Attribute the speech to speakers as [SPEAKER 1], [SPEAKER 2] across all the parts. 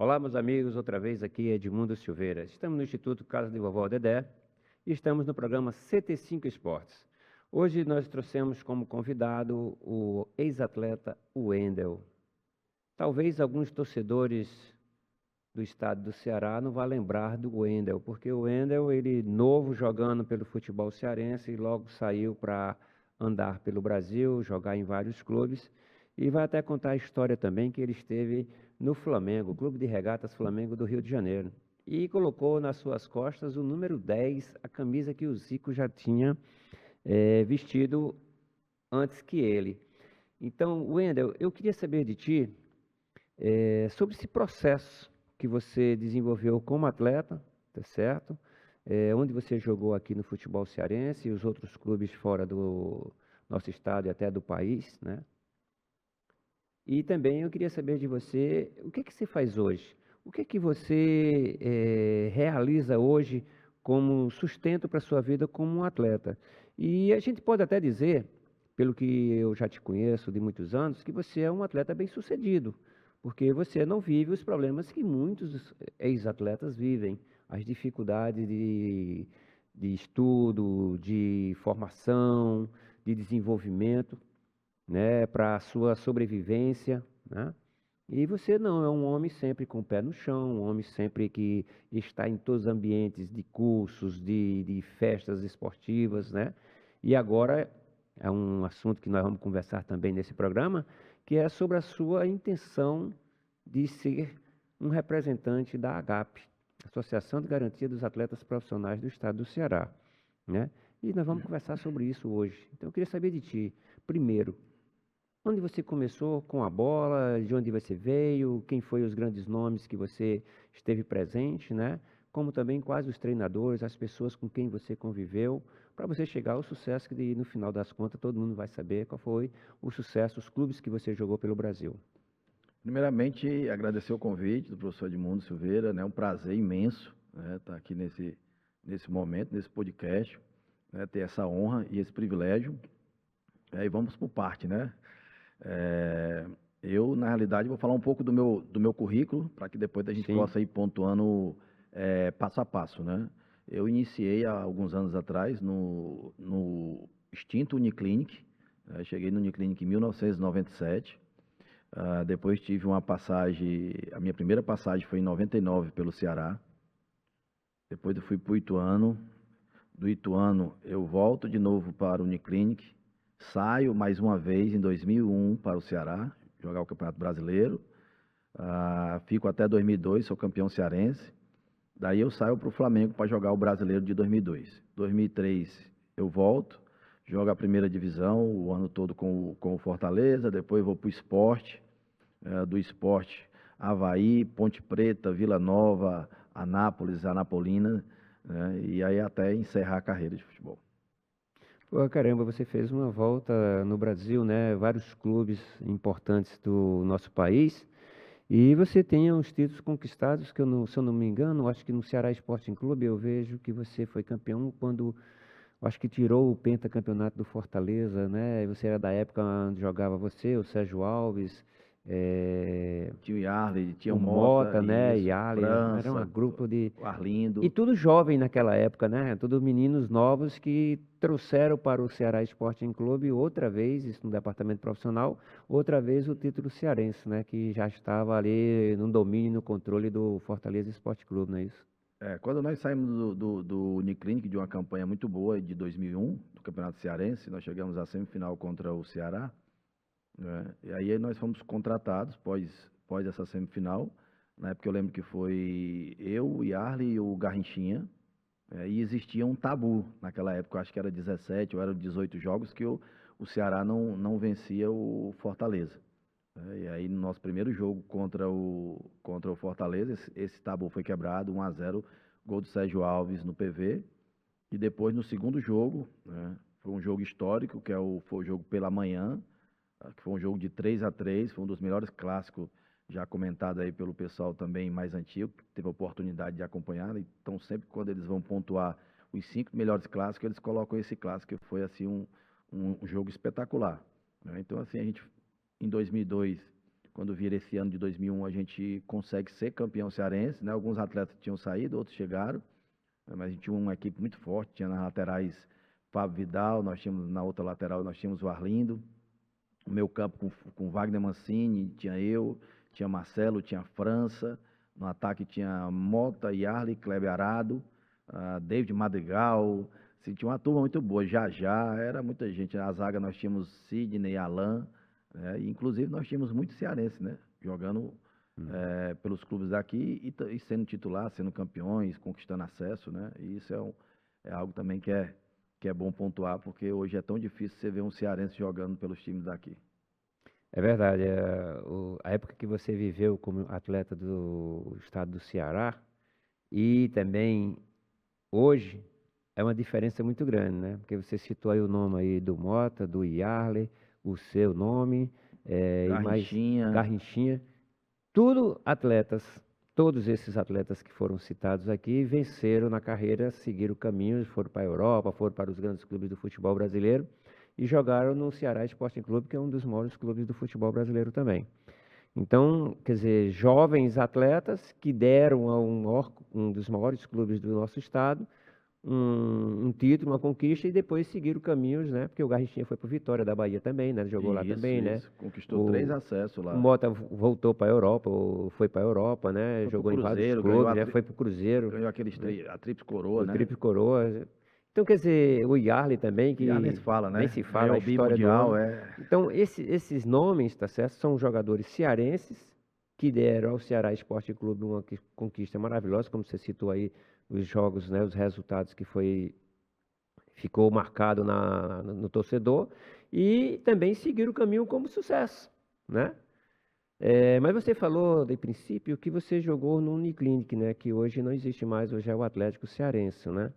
[SPEAKER 1] Olá, meus amigos, outra vez aqui é Edmundo Silveira. Estamos no Instituto Casa de Vovó Dedé e estamos no programa CT5 Esportes. Hoje nós trouxemos como convidado o ex-atleta Wendel. Talvez alguns torcedores do estado do Ceará não vão lembrar do Wendel, porque o Wendel, ele novo jogando pelo futebol cearense e logo saiu para andar pelo Brasil, jogar em vários clubes e vai até contar a história também que ele esteve no Flamengo, Clube de Regatas Flamengo do Rio de Janeiro, e colocou nas suas costas o número 10, a camisa que o Zico já tinha vestido antes que ele. Então, Wendel, eu queria saber de ti sobre esse processo que você desenvolveu como atleta, tá certo? Onde você jogou aqui no futebol cearense e os outros clubes fora do nosso estado e até do país, né? E também eu queria saber de você, o que que você faz hoje? O que que você realiza hoje como sustento para a sua vida como um atleta? E a gente pode até dizer, pelo que eu já te conheço de muitos anos, que você é um atleta bem-sucedido, porque você não vive os problemas que muitos ex-atletas vivem, as dificuldades de estudo, de formação, de desenvolvimento, né, para a sua sobrevivência, né? E você não, é um homem sempre com o pé no chão, um homem sempre que está em todos os ambientes de cursos, de festas esportivas, né? E agora é um assunto que nós vamos conversar também nesse programa, que é sobre a sua intenção de ser um representante da AGAP, Associação de Garantia dos Atletas Profissionais do Estado do Ceará, né? E nós vamos conversar sobre isso hoje. Então eu queria saber de ti, primeiro, onde você começou com a bola, de onde você veio, quem foi os grandes nomes que você esteve presente, né? Como também quais os treinadores, as pessoas com quem você conviveu, para você chegar ao sucesso que no final das contas todo mundo vai saber qual foi o sucesso, os clubes que você jogou pelo Brasil.
[SPEAKER 2] Primeiramente, agradecer o convite do professor Edmundo Silveira, né? Um prazer imenso, né, estar aqui nesse momento, nesse podcast, né, ter essa honra e esse privilégio. E vamos por parte, né? É, eu, na realidade, vou falar um pouco do meu currículo, para que depois a gente
[SPEAKER 1] Sim,
[SPEAKER 2] possa ir pontuando passo a passo, né? Eu iniciei há alguns anos atrás no extinto Uniclinic, cheguei no Uniclinic em 1997. Depois tive uma passagem, a minha primeira passagem foi em 99 pelo Ceará. Depois eu fui para o Ituano. Do Ituano eu volto de novo para o Uniclinic. Saio mais uma vez em 2001 para o Ceará, jogar o Campeonato Brasileiro. Fico até 2002, sou campeão cearense. Daí eu saio para o Flamengo para jogar o Brasileiro de 2002. 2003 eu volto, jogo a primeira divisão o ano todo com o Fortaleza. Depois vou para o Sport, do Sport Avaí, Ponte Preta, Vila Nova, Anápolis, Anapolina, né, e aí até encerrar a carreira de futebol.
[SPEAKER 1] pô, caramba, você fez uma volta no Brasil, né? Vários clubes importantes do nosso país. E você tem os títulos conquistados, que eu não, se eu não me engano, acho que no Ceará Sporting Clube eu vejo que você foi campeão quando, acho que tirou o pentacampeonato do Fortaleza, né? Você era da época onde jogava você, o Sérgio Alves,
[SPEAKER 2] Tinha o Yarley, tinha
[SPEAKER 1] o
[SPEAKER 2] o Mota,
[SPEAKER 1] Mota, né?
[SPEAKER 2] isso,
[SPEAKER 1] Yali, era um
[SPEAKER 2] França,
[SPEAKER 1] grupo de...
[SPEAKER 2] o
[SPEAKER 1] E
[SPEAKER 2] Arlindo.
[SPEAKER 1] tudo jovem naquela época, né? Todos meninos novos que trouxeram para o Ceará Sporting Clube outra vez, isso no departamento profissional, outra vez o título cearense, né? Que já estava ali no domínio e no controle do Fortaleza Esporte Clube, não é isso?
[SPEAKER 2] Quando nós saímos do Uniclinic, de uma campanha muito boa de 2001, do Campeonato Cearense, nós chegamos à semifinal contra o Ceará, né? E aí nós fomos contratados pós essa semifinal. Na época eu lembro que foi eu, o Yarley e o Garrinchinha, e existia um tabu naquela época, eu acho que era 17 ou era 18 jogos que o Ceará não vencia o Fortaleza. E aí no nosso primeiro jogo contra o Fortaleza, esse tabu foi quebrado, 1-0, gol do Sérgio Alves no PV. E depois no segundo jogo, né, foi um jogo histórico, foi o jogo pela manhã, que foi um jogo de 3-3, foi um dos melhores clássicos já comentado aí pelo pessoal também mais antigo, que teve a oportunidade de acompanhar. Então sempre quando eles vão pontuar os 5 melhores clássicos, eles colocam esse clássico, que foi assim um jogo espetacular, né? Então assim, a gente em 2002 Quando vira esse ano de 2001, a gente consegue ser campeão cearense, né? Alguns atletas tinham saído, outros chegaram, né? Mas a gente tinha uma equipe muito forte, tinha nas laterais Fábio Vidal, nós tínhamos na outra lateral, nós tínhamos o Arlindo, o meu campo com Wagner Mancini, tinha eu, tinha Marcelo, tinha França, no ataque tinha Mota, Yarley, Kleber Arado, David Madrigal, assim, tinha uma turma muito boa, já, era muita gente. Na zaga nós tínhamos Sidney, Alain, né? E, inclusive nós tínhamos muito cearense, né? Jogando pelos clubes daqui e sendo titular, sendo campeões, conquistando acesso, né? E isso é algo também que é bom pontuar, porque hoje é tão difícil você ver um cearense jogando pelos times daqui.
[SPEAKER 1] É verdade. A época que você viveu como atleta do estado do Ceará e também hoje é uma diferença muito grande, né? Porque você citou aí o nome aí do Mota, do Yarley, o seu nome, e mais
[SPEAKER 2] Garrinchinha,
[SPEAKER 1] Garrinchinha. Tudo atletas, todos esses atletas que foram citados aqui venceram na carreira, seguiram caminhos, foram para a Europa, foram para os grandes clubes do futebol brasileiro e jogaram no Ceará Sporting Clube, que é um dos maiores clubes do futebol brasileiro também. Então, quer dizer, jovens atletas que deram a um dos maiores clubes do nosso estado um título, uma conquista, e depois seguiram caminhos, né? Porque o Garrinchinha foi para o Vitória da Bahia também, né? Jogou lá também, né?
[SPEAKER 2] Conquistou 3 acessos
[SPEAKER 1] O
[SPEAKER 2] lá.
[SPEAKER 1] Mota voltou para a Europa, ou foi para a Europa, né?
[SPEAKER 2] Foi pro
[SPEAKER 1] Jogou em vários
[SPEAKER 2] Cruzeiro,
[SPEAKER 1] clubes, já foi para o Cruzeiro,
[SPEAKER 2] ganhou a Tríplice Coroa,
[SPEAKER 1] o
[SPEAKER 2] né?
[SPEAKER 1] Tríplice Coroa. Então, quer dizer, o Yarley também,
[SPEAKER 2] E nem
[SPEAKER 1] que
[SPEAKER 2] se fala,
[SPEAKER 1] nem
[SPEAKER 2] né?
[SPEAKER 1] se fala
[SPEAKER 2] Ganhou
[SPEAKER 1] a
[SPEAKER 2] o
[SPEAKER 1] história do
[SPEAKER 2] Bimundial,
[SPEAKER 1] homem. Então, esses nomes, tá certo? São jogadores cearenses que deram ao Ceará Esporte Clube uma conquista maravilhosa, como você citou aí, os jogos, né? Os resultados que ficou marcado no torcedor, e também seguir o caminho como sucesso, né? Mas você falou, de princípio, que você jogou no Uniclinic, né? Que hoje não existe mais, hoje é o Atlético Cearense, né?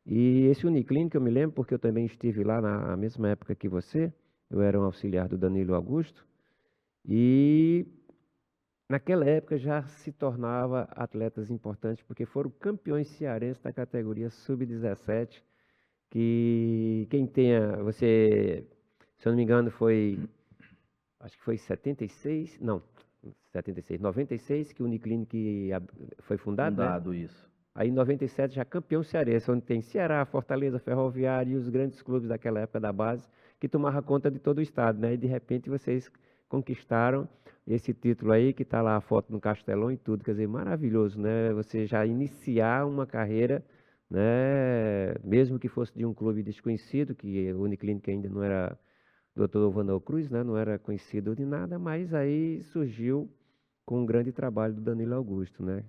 [SPEAKER 1] E esse Uniclinic eu me lembro porque eu também estive lá na mesma época que você, eu era um auxiliar do Danilo Augusto, e naquela época já se tornava atletas importantes, porque foram campeões cearenses da categoria Sub-17, que quem tenha, você, se eu não me engano, acho que foi 76, não, 76, 96 que o Uniclinic foi fundado, né?
[SPEAKER 2] fundado isso.
[SPEAKER 1] Aí em 97 já campeão cearense, onde tem Ceará, Fortaleza, Ferroviária e os grandes clubes daquela época da base, que tomavam conta de todo o estado, né? E de repente vocês conquistaram esse título aí, que está lá a foto no Castelão e tudo, quer dizer, maravilhoso, né? Você já iniciar uma carreira, né? Mesmo que fosse de um clube desconhecido, que o Uniclinic ainda não era Dr. Vandal Cruz, né? Não era conhecido de nada, mas aí surgiu com um grande trabalho do Danilo Augusto, né?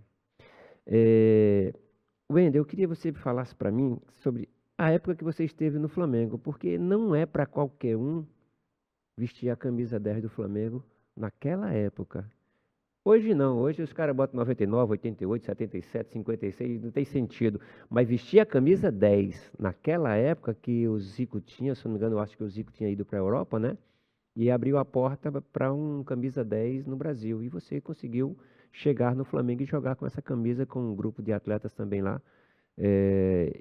[SPEAKER 1] Wendel, eu queria que você falasse para mim sobre a época que você esteve no Flamengo, porque não é para qualquer um vestir a camisa 10 do Flamengo naquela época. Hoje não, hoje os caras botam 99, 88, 77, 56, não tem sentido. Mas vestir a camisa 10 naquela época que o Zico tinha, se não me engano, eu acho que o Zico tinha ido para a Europa, né? E abriu a porta para um camisa 10 no Brasil. E você conseguiu chegar no Flamengo e jogar com essa camisa, com um grupo de atletas também lá,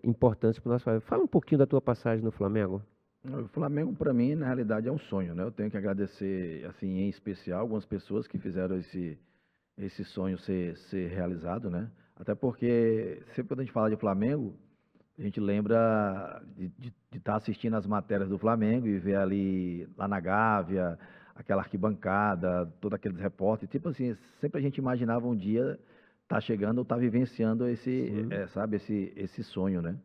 [SPEAKER 1] importantes para o nosso país. Fala um pouquinho da tua passagem no Flamengo.
[SPEAKER 2] O Flamengo, para mim, na realidade, é um sonho, né? Eu tenho que agradecer, assim, em especial, algumas pessoas que fizeram esse sonho ser realizado, né? Até porque, sempre quando a gente fala de Flamengo, a gente lembra de estar assistindo as matérias do Flamengo e ver ali, lá na Gávea, aquela arquibancada, todos aqueles repórteres. Tipo assim, sempre a gente imaginava um dia estar chegando ou estar vivenciando sabe, esse sonho, né?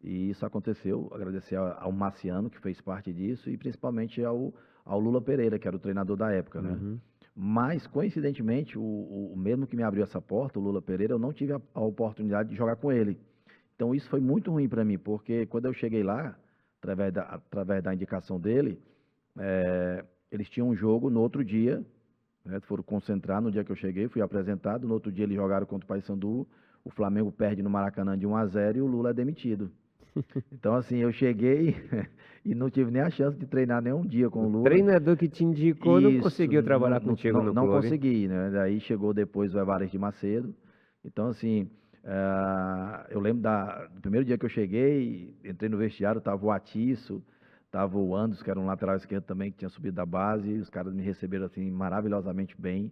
[SPEAKER 2] E isso aconteceu. Agradecer ao Marciano, que fez parte disso, e principalmente ao Lula Pereira, que era o treinador da época, né?
[SPEAKER 1] Uhum.
[SPEAKER 2] Mas, coincidentemente, o mesmo que me abriu essa porta, o Lula Pereira, eu não tive a oportunidade de jogar com ele. Então, isso foi muito ruim para mim, porque quando eu cheguei lá, através da indicação dele, eles tinham um jogo no outro dia, né? Foram concentrar no dia que eu cheguei, fui apresentado. No outro dia, eles jogaram contra o Paysandu. O Flamengo perde no Maracanã de 1-0 e o Lula é demitido. Então, assim, eu cheguei e não tive nem a chance de treinar nem um dia com o Lula.
[SPEAKER 1] O treinador que te indicou não conseguiu trabalhar contigo no clube.
[SPEAKER 2] Não consegui, né? Daí chegou depois o Evaristo de Macedo. Então, assim, eu lembro do primeiro dia que eu cheguei, entrei no vestiário, estava o Atiço, Tava o Anderson, que era um lateral esquerdo também, que tinha subido da base, e os caras me receberam assim maravilhosamente bem.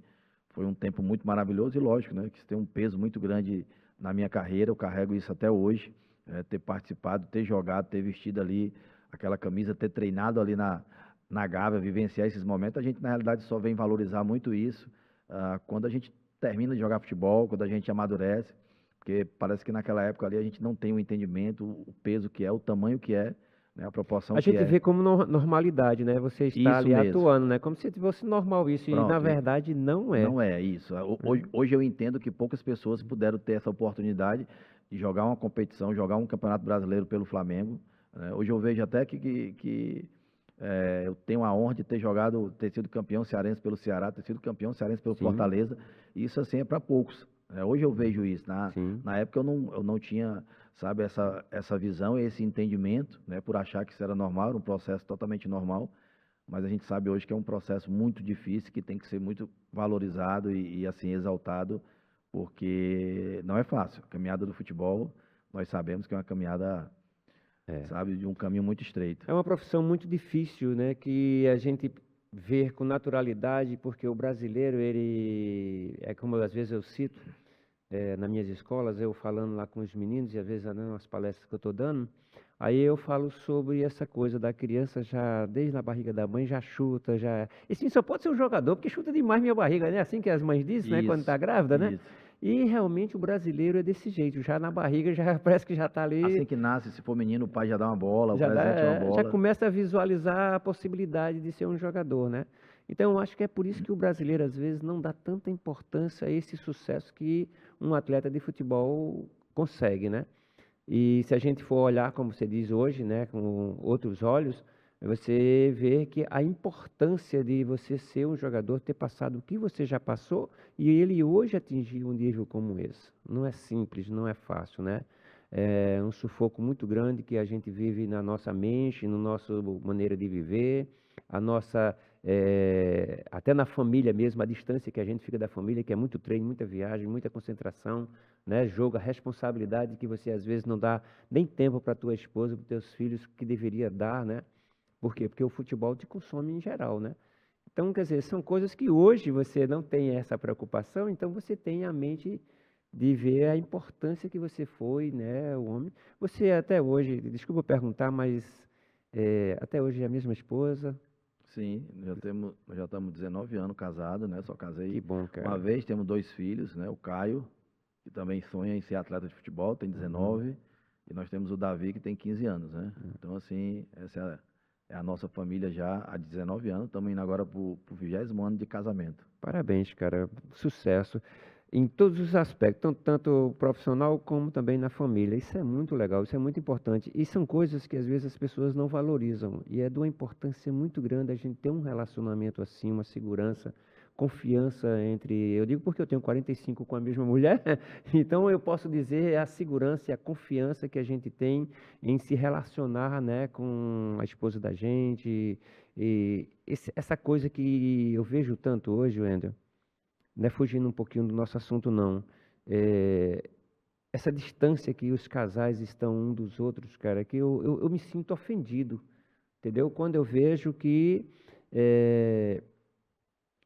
[SPEAKER 2] Foi um tempo muito maravilhoso e lógico, né, que isso tem um peso muito grande na minha carreira, eu carrego isso até hoje, ter participado, ter jogado, ter vestido ali aquela camisa, ter treinado ali na Gávea, vivenciar esses momentos, a gente na realidade só vem valorizar muito isso quando a gente termina de jogar futebol, quando a gente amadurece, porque parece que naquela época ali a gente não tem o entendimento, o peso que é, o tamanho que é, né, a
[SPEAKER 1] A
[SPEAKER 2] proporção que
[SPEAKER 1] gente
[SPEAKER 2] é.
[SPEAKER 1] vê como normalidade, né? Você está
[SPEAKER 2] Isso
[SPEAKER 1] ali
[SPEAKER 2] mesmo.
[SPEAKER 1] atuando, né? Como se fosse normal isso, e na
[SPEAKER 2] Pronto.
[SPEAKER 1] verdade não é.
[SPEAKER 2] Não é isso. Hoje,
[SPEAKER 1] Né?
[SPEAKER 2] hoje eu entendo que poucas pessoas puderam ter essa oportunidade de jogar uma competição, jogar um campeonato brasileiro pelo Flamengo, né? Hoje eu vejo até que eu tenho a honra de ter jogado, ter sido campeão cearense pelo Ceará, ter sido campeão cearense pelo
[SPEAKER 1] Sim,
[SPEAKER 2] Fortaleza. E isso assim é para poucos, né? Hoje eu vejo isso.
[SPEAKER 1] sim.
[SPEAKER 2] Na época eu não tinha, sabe, essa visão, esse entendimento, né, por achar que isso era normal, era um processo totalmente normal. Mas a gente sabe hoje que é um processo muito difícil, que tem que ser muito valorizado e assim, exaltado, porque não é fácil. A caminhada do futebol, nós sabemos que é uma caminhada,
[SPEAKER 1] É.
[SPEAKER 2] sabe, de um caminho muito estreito.
[SPEAKER 1] É uma profissão muito difícil, né? Que a gente vê com naturalidade, porque o brasileiro, ele é como às vezes eu cito, nas minhas escolas, eu falando lá com os meninos, e às vezes nas palestras que eu estou dando, aí eu falo sobre essa coisa da criança já, desde a barriga da mãe, já chuta, já... E sim, só pode ser um jogador, porque chuta demais minha barriga, né? Assim que as mães dizem, né? Quando está
[SPEAKER 2] Isso,
[SPEAKER 1] grávida, né?
[SPEAKER 2] isso.
[SPEAKER 1] E realmente o brasileiro é desse jeito, já na barriga, já parece que já está ali,
[SPEAKER 2] Assim que nasce, se for menino, o pai já dá uma bola, o
[SPEAKER 1] já dá,
[SPEAKER 2] presente é uma
[SPEAKER 1] já
[SPEAKER 2] bola.
[SPEAKER 1] começa a visualizar a possibilidade de ser um jogador, né? Então, eu acho que é por isso que o brasileiro, às vezes, não dá tanta importância a esse sucesso que um atleta de futebol consegue, né? E se a gente for olhar, como você diz hoje, né, com outros olhos, você vê que a importância de você ser um jogador, ter passado o que você já passou e ele hoje atingir um nível como esse. Não é simples, não é fácil, né? É um sufoco muito grande que a gente vive na nossa mente, na nossa maneira de viver, a nossa, até na família mesmo, a distância que a gente fica da família, que é muito treino, muita viagem, muita concentração, né? Jogo, a responsabilidade que você às vezes não dá nem tempo para tua esposa, para teus filhos, que deveria dar, né? Por quê? Porque o futebol te consome em geral, né? Então, quer dizer, são coisas que hoje você não tem essa preocupação, então você tem a mente de ver a importância que você foi, né, o homem. Você até hoje, desculpa perguntar, mas até hoje é a mesma esposa?
[SPEAKER 2] Sim, já estamos 19 anos casados, né? Só
[SPEAKER 1] Que
[SPEAKER 2] casei
[SPEAKER 1] bom,
[SPEAKER 2] uma
[SPEAKER 1] cara.
[SPEAKER 2] vez, temos 2 filhos, né? O Caio, que também sonha em ser atleta de futebol, tem
[SPEAKER 1] Uhum.
[SPEAKER 2] 19, e nós temos o Davi, que tem 15 anos, né? Então, assim, essa é a nossa família já há 19 anos, estamos indo agora para o 20º ano de casamento.
[SPEAKER 1] Parabéns, cara. Sucesso em todos os aspectos, tanto profissional como também na família. Isso é muito legal, isso é muito importante. E são coisas que às vezes as pessoas não valorizam. E é de uma importância muito grande a gente ter um relacionamento assim, uma segurança, confiança entre. Eu digo porque eu tenho 45 com a mesma mulher, então eu posso dizer a segurança e a confiança que a gente tem em se relacionar, né, com a esposa da gente. E essa coisa que eu vejo tanto hoje, Wendel, não é fugindo um pouquinho do nosso assunto, não. É, essa distância que os casais estão um dos outros, cara, que eu me sinto ofendido, entendeu? Quando eu vejo que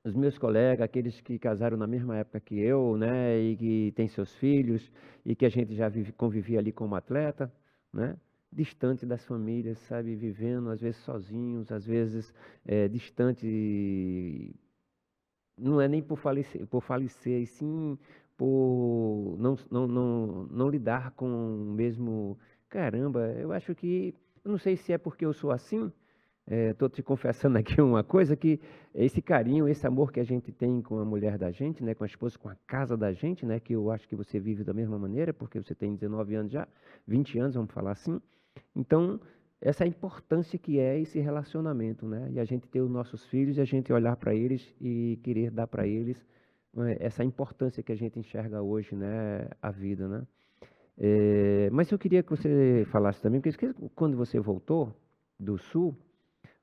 [SPEAKER 1] os meus colegas, aqueles que casaram na mesma época que eu, né, e que têm seus filhos, e que a gente já convivia ali como atleta, né, distante das famílias, sabe, vivendo às vezes sozinhos, às vezes distante, não é nem por falecer, e sim por não lidar com o mesmo. Caramba, eu acho que, eu não sei se é porque eu sou assim, estou te confessando aqui uma coisa, que esse carinho, esse amor que a gente tem com a mulher da gente, né, com a esposa, com a casa da gente, né, que eu acho que você vive da mesma maneira, porque você tem 19 anos já, 20 anos, vamos falar assim. Então, essa é a importância que é esse relacionamento, né? E a gente ter os nossos filhos e a gente olhar para eles e querer dar para eles essa importância que a gente enxerga hoje, né? A vida, né? Mas eu queria que você falasse também, porque quando você voltou do Sul,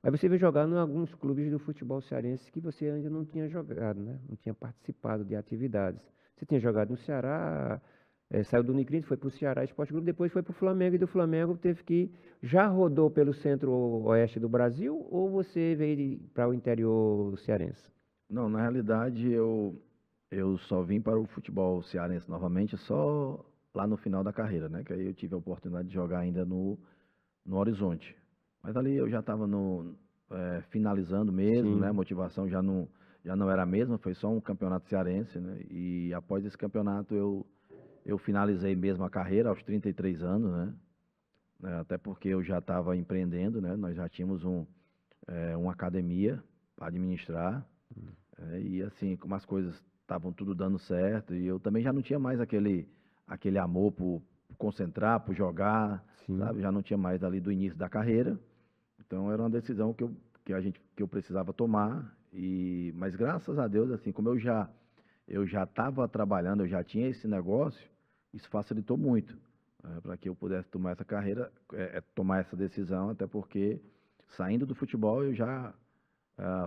[SPEAKER 1] aí você veio jogar em alguns clubes do futebol cearense que você ainda não tinha jogado, né? Não tinha participado de atividades. Você tinha jogado no Ceará, saiu do Uniclinic, foi para o Ceará Esporte Clube, depois foi para o Flamengo, e do Flamengo teve que... Já rodou pelo centro-oeste do Brasil, ou você veio para o interior cearense?
[SPEAKER 2] Não, na realidade eu só vim para o futebol cearense novamente só lá no final da carreira, né? Que aí eu tive a oportunidade de jogar ainda no Horizonte. Mas ali eu já estava finalizando mesmo,
[SPEAKER 1] Sim.
[SPEAKER 2] né? A motivação já não era a mesma, foi só um campeonato cearense, né? E após esse campeonato eu finalizei mesmo a carreira aos 33 anos, né? Até porque eu já estava empreendendo, né? Nós já tínhamos uma academia para administrar, e assim, como as coisas estavam tudo dando certo, e eu também já não tinha mais aquele amor por concentrar, por jogar,
[SPEAKER 1] Sim.
[SPEAKER 2] sabe? Já não tinha mais ali do início da carreira. Então era uma decisão que eu precisava tomar, mas graças a Deus, assim, como eu já estava trabalhando, eu já tinha esse negócio, isso facilitou muito, para que eu pudesse tomar essa carreira, tomar essa decisão, até porque saindo do futebol eu já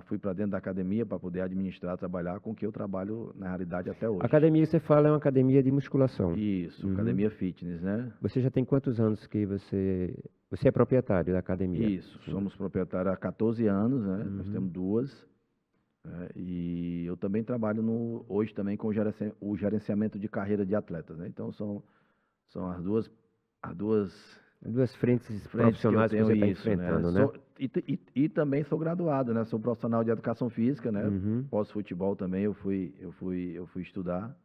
[SPEAKER 2] fui para dentro da academia para poder administrar, trabalhar com o que eu trabalho na realidade até hoje.
[SPEAKER 1] A academia que você fala é uma academia de musculação.
[SPEAKER 2] Isso, academia fitness, né?
[SPEAKER 1] Você já tem quantos anos que você é proprietário da academia?
[SPEAKER 2] Isso, somos proprietários há 14 anos, né? Nós temos duas. E eu também trabalho hoje também com o gerenciamento de carreira de atletas, né? Então são as
[SPEAKER 1] Duas frentes
[SPEAKER 2] frentes
[SPEAKER 1] profissionais que você está
[SPEAKER 2] isso,
[SPEAKER 1] enfrentando, né?
[SPEAKER 2] E também sou graduado, né? Sou profissional de educação física, né? Pós-futebol também eu fui estudar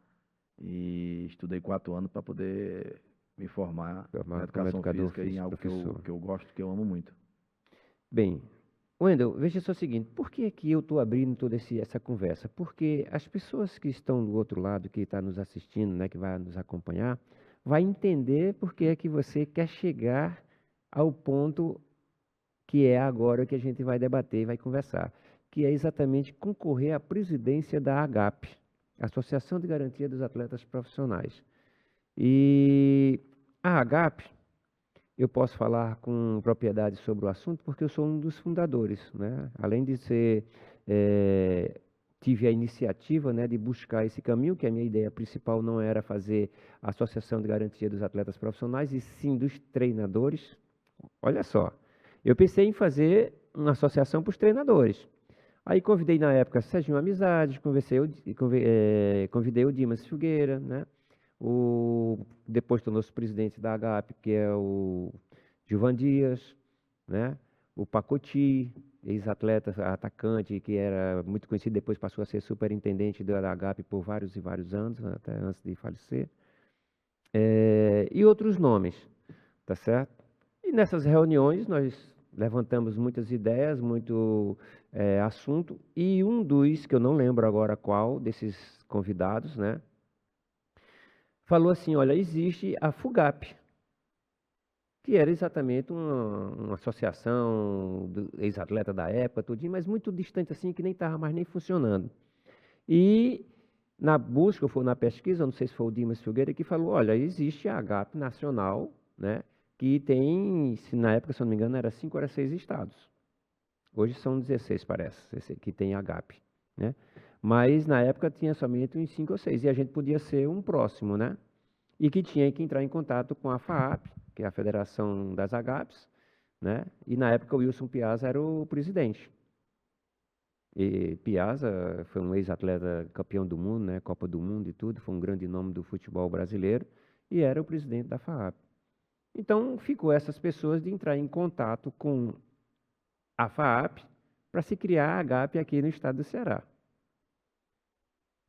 [SPEAKER 2] e estudei 4 anos para poder me formar na educação física em algo que eu gosto, que eu amo muito.
[SPEAKER 1] Bem, Wendel, veja só o seguinte, por que que eu estou abrindo toda essa conversa? Porque as pessoas que estão do outro lado, que estão nos assistindo, né, que vai nos acompanhar, vai entender por que é que você quer chegar ao ponto que é agora que a gente vai debater e vai conversar, que é exatamente concorrer à presidência da AGAP, Associação de Garantia dos Atletas Profissionais. E a AGAP, eu posso falar com propriedade sobre o assunto porque eu sou um dos fundadores, né? Além de ser, tive a iniciativa, né, de buscar esse caminho, que a minha ideia principal não era fazer a Associação de Garantia dos Atletas Profissionais, e sim dos treinadores. Olha só, eu pensei em fazer uma associação para os treinadores. Aí convidei na época Serginho Amizade, convidei o Dimas Filgueira, né? Depois tornou-se presidente da AGAP, que é o Gilvan Dias, né? O Pacoti, ex-atleta, atacante, que era muito conhecido, depois passou a ser superintendente da AGAP por vários e vários anos, até antes de falecer. E outros nomes, tá certo? E nessas reuniões nós levantamos muitas ideias, muito assunto, e um dos, que eu não lembro agora qual, desses convidados, né? Falou assim, olha, existe a FUGAP, que era exatamente uma associação do ex-atleta da época, tudinho, mas muito distante assim, que nem estava mais nem funcionando. E na busca, ou na pesquisa, não sei se foi o Dimas Filgueira, que falou, olha, existe a AGAP nacional, né, que tem, na época, se eu não me engano, era 5 ou 6 estados. Hoje são 16, parece, que tem a AGAP, né? Mas na época tinha somente uns 5 ou 6, e a gente podia ser um próximo, né? E que tinha que entrar em contato com a FAAP, que é a Federação das AGAPs, né? E na época o Wilson Piazza era o presidente. E Piazza foi um ex-atleta campeão do mundo, né? Copa do Mundo e tudo, foi um grande nome do futebol brasileiro, e era o presidente da FAAP. Então ficou essas pessoas de entrar em contato com a FAAP para se criar a AGAP aqui no estado do Ceará.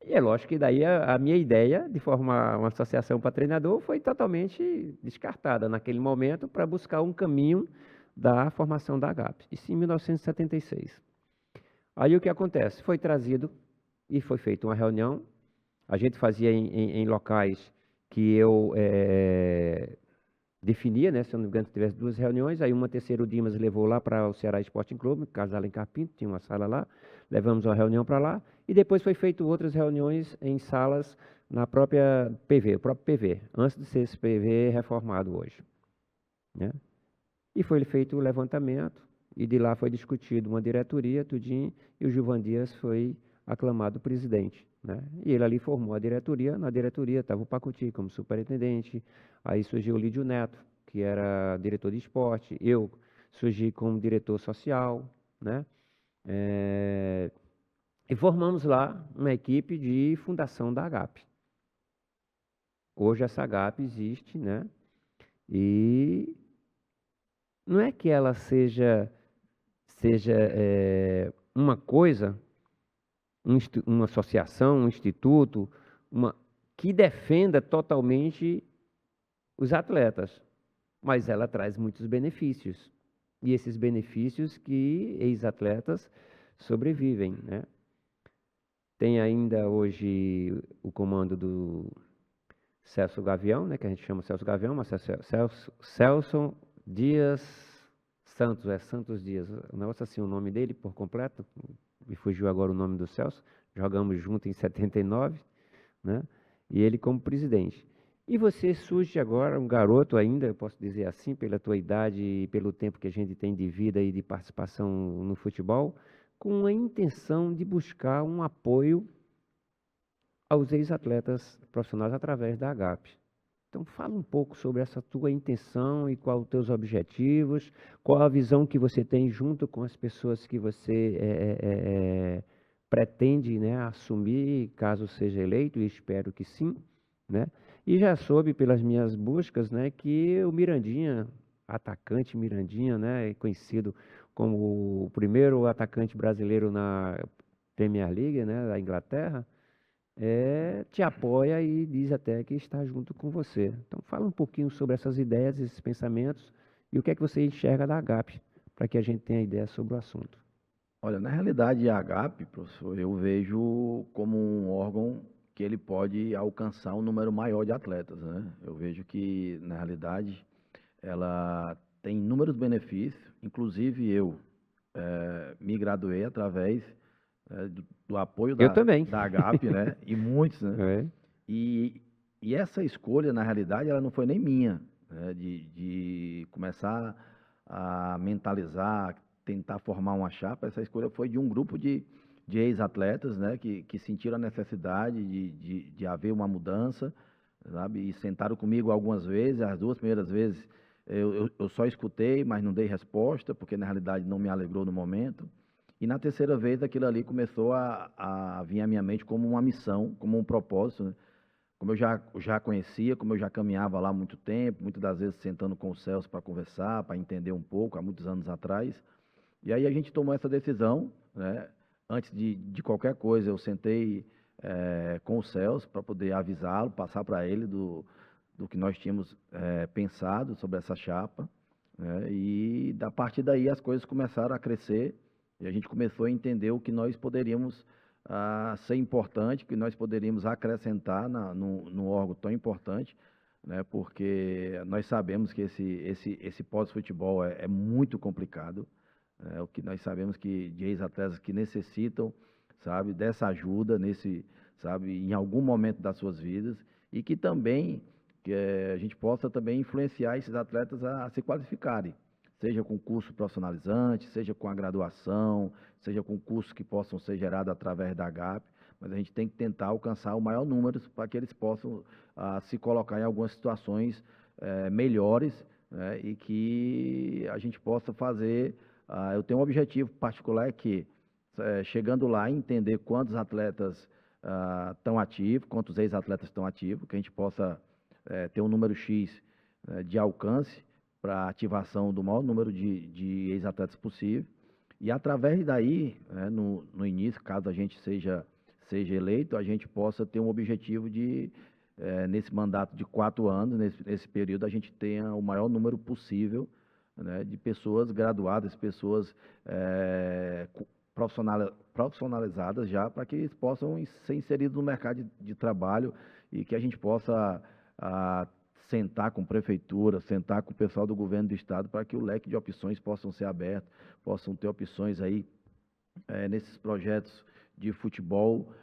[SPEAKER 1] E é lógico que daí a minha ideia de formar uma associação para treinador foi totalmente descartada naquele momento para buscar um caminho da formação da AGAP. Isso em 1976. Aí o que acontece? Foi trazido e foi feita uma reunião. A gente fazia em locais que eu definia, né? Se eu não me engano, tivesse 2 reuniões. Aí uma terceira o Dimas levou lá para o Ceará Sporting Clube, Casa Alencar Pinto, tinha uma sala lá. Levamos uma reunião para lá. E depois foi feito outras reuniões em salas na própria PV, o próprio PV, antes de ser esse PV reformado hoje, né? E foi feito o levantamento, e de lá foi discutido uma diretoria, tudinho, e o Gilvan Dias foi aclamado presidente, né? E ele ali formou a diretoria, na diretoria estava o Pacuti como superintendente, aí surgiu o Lídio Neto, que era diretor de esporte, eu surgi como diretor social, né? E formamos lá uma equipe de fundação da AGAP. Hoje essa AGAP existe, né? E não é que ela seja uma coisa, uma associação, um instituto, que defenda totalmente os atletas, mas ela traz muitos benefícios. E esses benefícios que ex-atletas sobrevivem, né? Tem ainda hoje o comando do Celso Gavião, né, que a gente chama Celso Gavião, mas Celso Dias Santos, Santos Dias, o negócio assim, o nome dele por completo, me fugiu agora o nome do Celso, jogamos junto em 79, né, e ele como presidente. E você surge agora, um garoto ainda, eu posso dizer assim, pela tua idade e pelo tempo que a gente tem de vida e de participação no futebol, com a intenção de buscar um apoio aos ex-atletas profissionais através da AGAP. Então, fala um pouco sobre essa tua intenção e quais os teus objetivos, qual a visão que você tem junto com as pessoas que você pretende, né, assumir, caso seja eleito, e espero que sim, né? E já soube pelas minhas buscas, né, que o Mirandinha, atacante Mirandinha, né, conhecido como o primeiro atacante brasileiro na Premier League, né, da Inglaterra, te apoia e diz até que está junto com você. Então, fala um pouquinho sobre essas ideias, esses pensamentos e o que é que você enxerga da AGAP, para que a gente tenha ideia sobre o assunto.
[SPEAKER 2] Olha, na realidade, a AGAP, professor, eu vejo como um órgão que ele pode alcançar um número maior de atletas, né? Eu vejo que, na realidade, ela tem inúmeros benefícios, inclusive eu me graduei através do apoio
[SPEAKER 1] Eu também.
[SPEAKER 2] da AGAP, né? E muitos, né?
[SPEAKER 1] É.
[SPEAKER 2] E, e essa escolha, na realidade, ela não foi nem minha, né? De começar a mentalizar, tentar formar uma chapa. Essa escolha foi de um grupo de ex-atletas, né? Que sentiram a necessidade de haver uma mudança, sabe? E sentaram comigo algumas vezes. As duas primeiras vezes eu só escutei, mas não dei resposta, porque na realidade não me alegrou no momento. E na terceira vez aquilo ali começou a vir à minha mente como uma missão, como um propósito, né? Como eu já conhecia, como eu já caminhava lá há muito tempo, muitas das vezes sentando com o Celso para conversar, para entender um pouco, há muitos anos atrás. E aí a gente tomou essa decisão, né? Antes de qualquer coisa, eu sentei com o Celso para poder avisá-lo, passar para ele do que nós tínhamos pensado sobre essa chapa, né? E da partir daí as coisas começaram a crescer e a gente começou a entender o que nós poderíamos ser importante, que nós poderíamos acrescentar num órgão tão importante, né? Porque nós sabemos que esse pós-futebol é muito complicado, o que nós sabemos que de ex-atletas que necessitam, sabe, dessa ajuda sabe, em algum momento das suas vidas e que também a gente possa também influenciar esses atletas a se qualificarem, seja com curso profissionalizante, seja com a graduação, seja com cursos que possam ser gerados através da AGAP, mas a gente tem que tentar alcançar o maior número para que eles possam se colocar em algumas situações melhores, né, e que a gente possa fazer. Eu tenho um objetivo particular que, chegando lá, entender quantos atletas estão ativos, quantos ex-atletas estão ativos, que a gente possa ter um número X de alcance para ativação do maior número de ex-atletas possível. E através daí, né, no início, caso a gente seja eleito, a gente possa ter um objetivo de, nesse mandato de 4 anos, nesse período, a gente tenha o maior número possível, né, de pessoas graduadas, pessoas profissionalizadas já, para que eles possam ser inseridos no mercado de trabalho e que a gente possa sentar com prefeitura, sentar com o pessoal do governo do estado, para que o leque de opções possam ser aberto, possam ter opções aí nesses projetos de futebol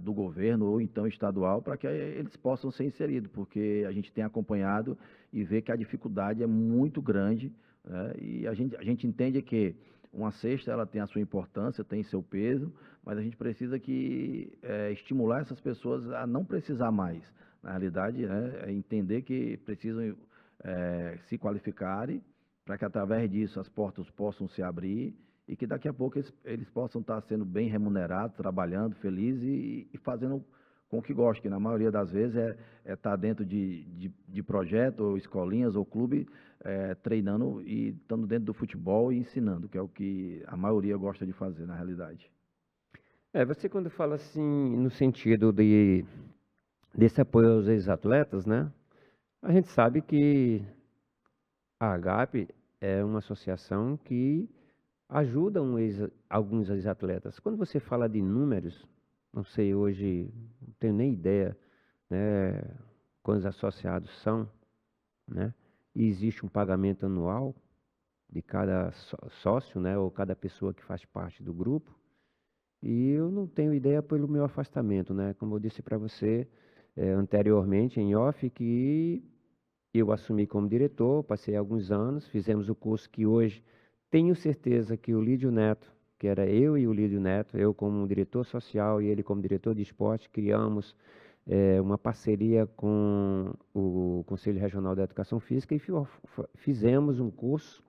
[SPEAKER 2] do governo ou então estadual, para que eles possam ser inseridos, porque a gente tem acompanhado e vê que a dificuldade é muito grande, né? E a gente entende que uma cesta ela tem a sua importância, tem seu peso, mas a gente precisa estimular essas pessoas a não precisar mais. Na realidade, né, é entender que precisam se qualificarem para que através disso as portas possam se abrir e que daqui a pouco eles possam estar sendo bem remunerados, trabalhando, felizes e fazendo com que gostem, que na maioria das vezes é estar dentro de projeto, ou escolinhas, ou clube, treinando e estando dentro do futebol e ensinando, que é o que a maioria gosta de fazer na realidade.
[SPEAKER 1] Você quando fala assim, no sentido desse apoio aos ex-atletas, né? A gente sabe que a AGAP é uma associação que ajuda alguns ex-atletas. Quando você fala de números, não sei hoje, não tenho nem ideia, né, quantos associados são, né? E existe um pagamento anual de cada sócio, né, ou cada pessoa que faz parte do grupo. E eu não tenho ideia pelo meu afastamento, né? Como eu disse para você anteriormente, em off, que eu assumi como diretor, passei alguns anos, fizemos o curso que hoje tenho certeza que o Lídio Neto, que era eu e o Lídio Neto, eu como diretor social e ele como diretor de esporte, criamos uma parceria com o Conselho Regional da Educação Física e fizemos um curso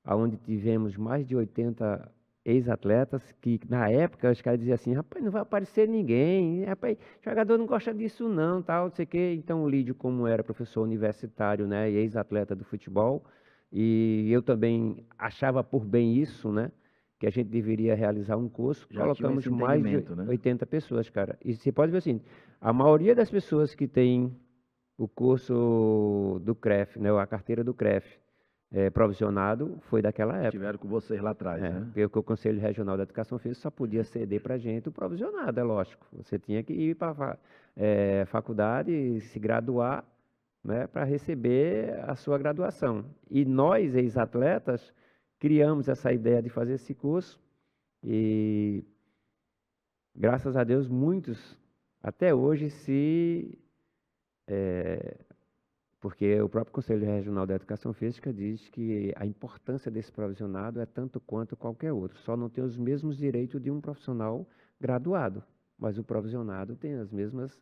[SPEAKER 1] onde tivemos mais de 80 ex-atletas que, na época, os caras diziam assim, rapaz, não vai aparecer ninguém, rapaz, jogador não gosta disso não, tal, não sei o quê. Então, o Lídio, como era professor universitário, né, e ex-atleta do futebol, e eu também achava por bem isso, né, que a gente deveria realizar um curso,
[SPEAKER 2] Já tinha
[SPEAKER 1] colocamos
[SPEAKER 2] esse
[SPEAKER 1] mais de
[SPEAKER 2] entendimento, né?
[SPEAKER 1] 80 pessoas, cara. E você pode ver assim, a maioria das pessoas que tem o curso do CREF, né, a carteira do CREF, provisionado, foi daquela época.
[SPEAKER 2] Estiveram com vocês lá atrás, né?
[SPEAKER 1] Porque o Conselho Regional da Educação Física só podia ceder para a gente o provisionado, é lógico. Você tinha que ir para a faculdade, se graduar, né, para receber a sua graduação. E nós, ex-atletas, criamos essa ideia de fazer esse curso e, graças a Deus, muitos até hoje porque o próprio Conselho Regional da Educação Física diz que a importância desse provisionado é tanto quanto qualquer outro, só não tem os mesmos direitos de um profissional graduado, mas o provisionado tem as mesmas,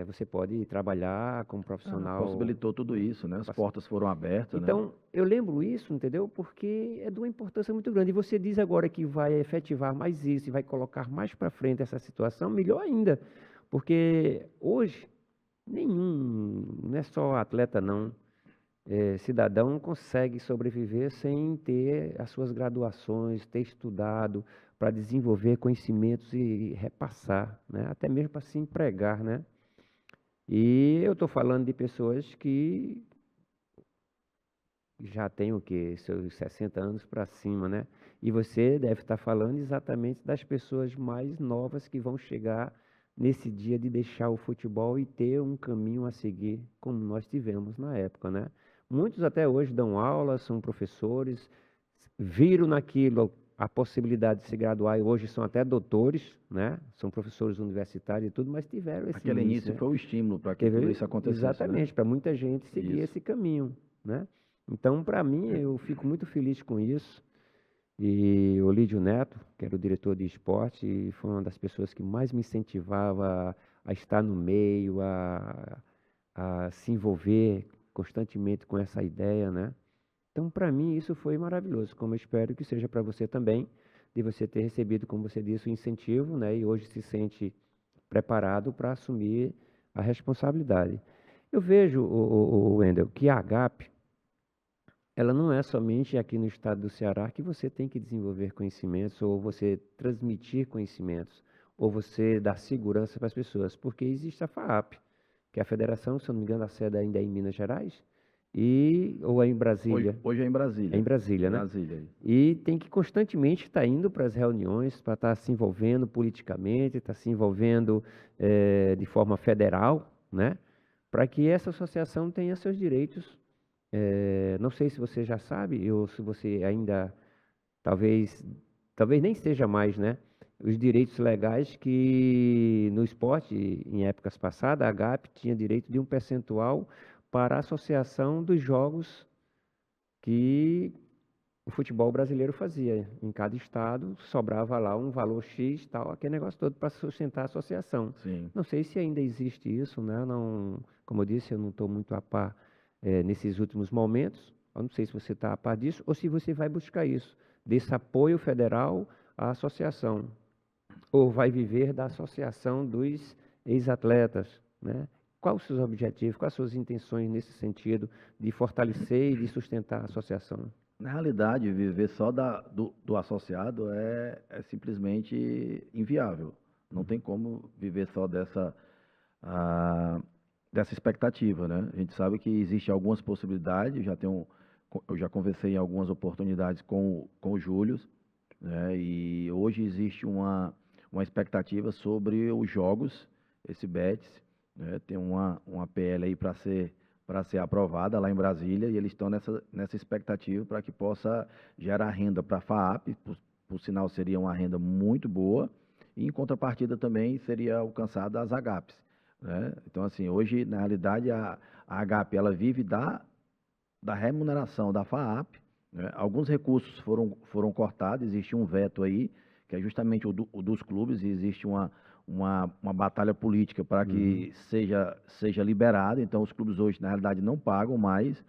[SPEAKER 1] você pode trabalhar como profissional.
[SPEAKER 2] Possibilitou tudo isso, né? As portas foram abertas, né?
[SPEAKER 1] Então, eu lembro isso, entendeu? Porque é de uma importância muito grande. E você diz agora que vai efetivar mais isso e vai colocar mais para frente essa situação, melhor ainda, porque hoje nenhum, não é só atleta não, cidadão consegue sobreviver sem ter as suas graduações, ter estudado para desenvolver conhecimentos e repassar, né? Até mesmo para se empregar, né? E eu estou falando de pessoas que já têm o quê? Seus 60 anos para cima, né? E você deve estar falando exatamente das pessoas mais novas que vão chegar nesse dia de deixar o futebol e ter um caminho a seguir, como nós tivemos na época, né? Muitos até hoje dão aula, são professores, viram naquilo a possibilidade de se graduar e hoje são até doutores, né? São professores universitários e tudo, mas tiveram esse
[SPEAKER 2] Aquele início,
[SPEAKER 1] né?
[SPEAKER 2] foi o estímulo para que tudo isso acontecesse,
[SPEAKER 1] Exatamente,
[SPEAKER 2] né?
[SPEAKER 1] para muita gente seguir
[SPEAKER 2] Isso.
[SPEAKER 1] esse caminho, né? Então, para mim, eu fico muito feliz com isso. E o Lídio Neto, que era o diretor de esporte, foi uma das pessoas que mais me incentivava a estar no meio, a se envolver constantemente com essa ideia, né? Então, para mim, isso foi maravilhoso, como eu espero que seja para você também, de você ter recebido, como você disse, o incentivo, né? E hoje se sente preparado para assumir a responsabilidade. Eu vejo, o Wendel, que a AGAP, ela não é somente aqui no estado do Ceará que você tem que desenvolver conhecimentos, ou você transmitir conhecimentos, ou você dar segurança para as pessoas, porque existe a FAAP, que é a federação, se eu não me engano, a sede ainda é em Minas Gerais, ou é em Brasília?
[SPEAKER 2] Hoje é em Brasília.
[SPEAKER 1] É em Brasília, né?
[SPEAKER 2] Brasília.
[SPEAKER 1] E tem que constantemente estar indo para as reuniões, para estar se envolvendo politicamente, estar se envolvendo de forma federal, né? Para que essa associação tenha seus direitos. Não sei se você já sabe, ou se você ainda, talvez nem seja mais, né? Os direitos legais que no esporte, em épocas passadas, a AGAP tinha direito de um percentual para a associação dos jogos que o futebol brasileiro fazia. Em cada estado, sobrava lá um valor X, tal, aquele negócio todo para sustentar a associação.
[SPEAKER 2] Sim.
[SPEAKER 1] Não sei se ainda existe isso, né? Não, como eu disse, eu não estou muito a par nesses últimos momentos. Eu não sei se você está a par disso ou se você vai buscar isso, desse apoio federal à associação, ou vai viver da associação dos ex-atletas, né? Quais os seus objetivos, quais as suas intenções nesse sentido de fortalecer e de sustentar a associação?
[SPEAKER 2] Na realidade, viver só do associado é simplesmente inviável. Não tem como viver só ah, dessa expectativa, né? A gente sabe que existem algumas possibilidades, eu já conversei em algumas oportunidades com o Júlio, né? E hoje existe uma expectativa sobre os jogos, esse BETS, né? Tem uma PL aí para ser aprovada lá em Brasília, e eles estão nessa expectativa para que possa gerar renda para a FAAP, por sinal seria uma renda muito boa, e em contrapartida também seria alcançada as AGAPs, né? Então, assim, hoje, na realidade, a AGAP, ela vive da remuneração da FAAP, né? Alguns recursos foram cortados, existe um veto aí, que é justamente o dos clubes, e existe uma batalha política para que seja liberado. Então, os clubes hoje, na realidade, não pagam mais,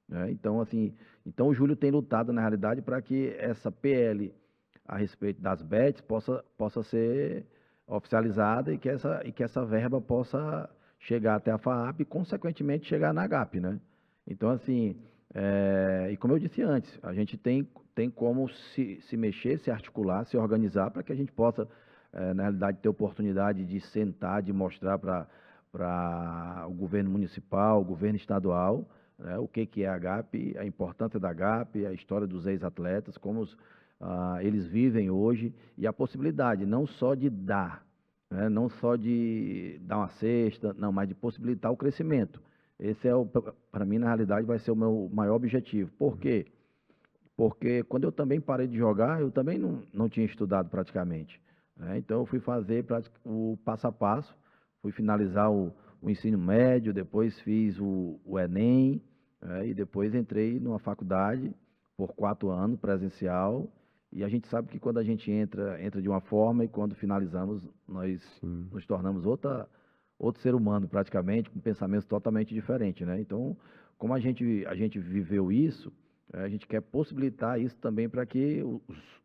[SPEAKER 2] né? Então, assim, então o Júlio tem lutado, na realidade, para que essa PL a respeito das bets possa ser oficializada, e que essa verba possa chegar até a FAAP e, consequentemente, chegar na AGAP, né? Então, assim, e como eu disse antes, a gente tem como se mexer, se articular, se organizar para que a gente possa, na realidade, ter oportunidade de sentar, de mostrar para o governo municipal, o governo estadual, né, o que é a AGAP, a importância da AGAP, a história dos ex-atletas, como eles vivem hoje, e a possibilidade não só de dar, né, não só de dar uma cesta, não, mas de possibilitar o crescimento. Esse para mim, na realidade, vai ser o meu maior objetivo. Por quê? Porque quando eu também parei de jogar, eu também não tinha estudado praticamente, né? Então, eu fui fazer o passo a passo, fui finalizar o ensino médio, depois fiz o Enem, né? E depois entrei numa faculdade por 4 anos, presencial, e a gente sabe que quando a gente entra de uma forma, e quando finalizamos, nós
[SPEAKER 1] Sim.
[SPEAKER 2] nos tornamos outro ser humano, praticamente, com pensamentos totalmente diferentes, né? Então, como a gente viveu isso, a gente quer possibilitar isso também para que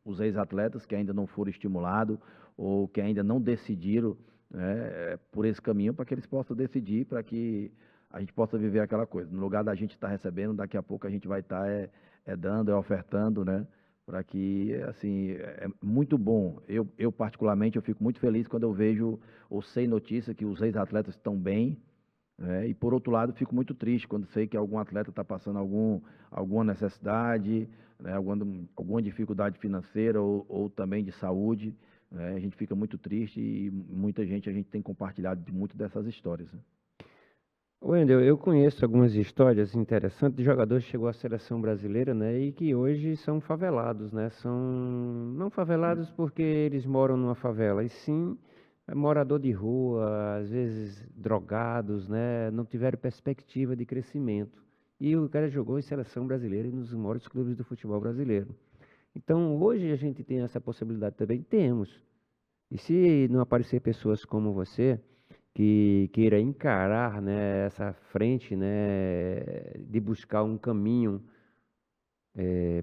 [SPEAKER 2] os ex-atletas que ainda não foram estimulados ou que ainda não decidiram, né, por esse caminho, para que eles possam decidir, para que a gente possa viver aquela coisa. No lugar da gente estar recebendo, daqui a pouco a gente vai estar dando, ofertando, né? Para que, assim, é muito bom. Eu, particularmente, eu fico muito feliz quando eu vejo ou sei notícia que os ex-atletas estão bem, né? E, por outro lado, fico muito triste quando sei que algum atleta está passando alguma necessidade, né? Alguma dificuldade financeira ou também de saúde, né? A gente fica muito triste, e muita gente, a gente tem compartilhado de muito dessas histórias, né?
[SPEAKER 1] Wendel, eu conheço algumas histórias interessantes de jogadores que chegou à seleção brasileira, né, e que hoje são favelados, né? São não favelados porque eles moram numa favela, e sim morador de rua, às vezes drogados, né? Não tiveram perspectiva de crescimento. E o cara jogou em seleção brasileira e nos maiores clubes do futebol brasileiro. Então, hoje a gente tem essa possibilidade também, temos. E se não aparecer pessoas como você, que queira encarar, né, essa frente, né, de buscar um caminho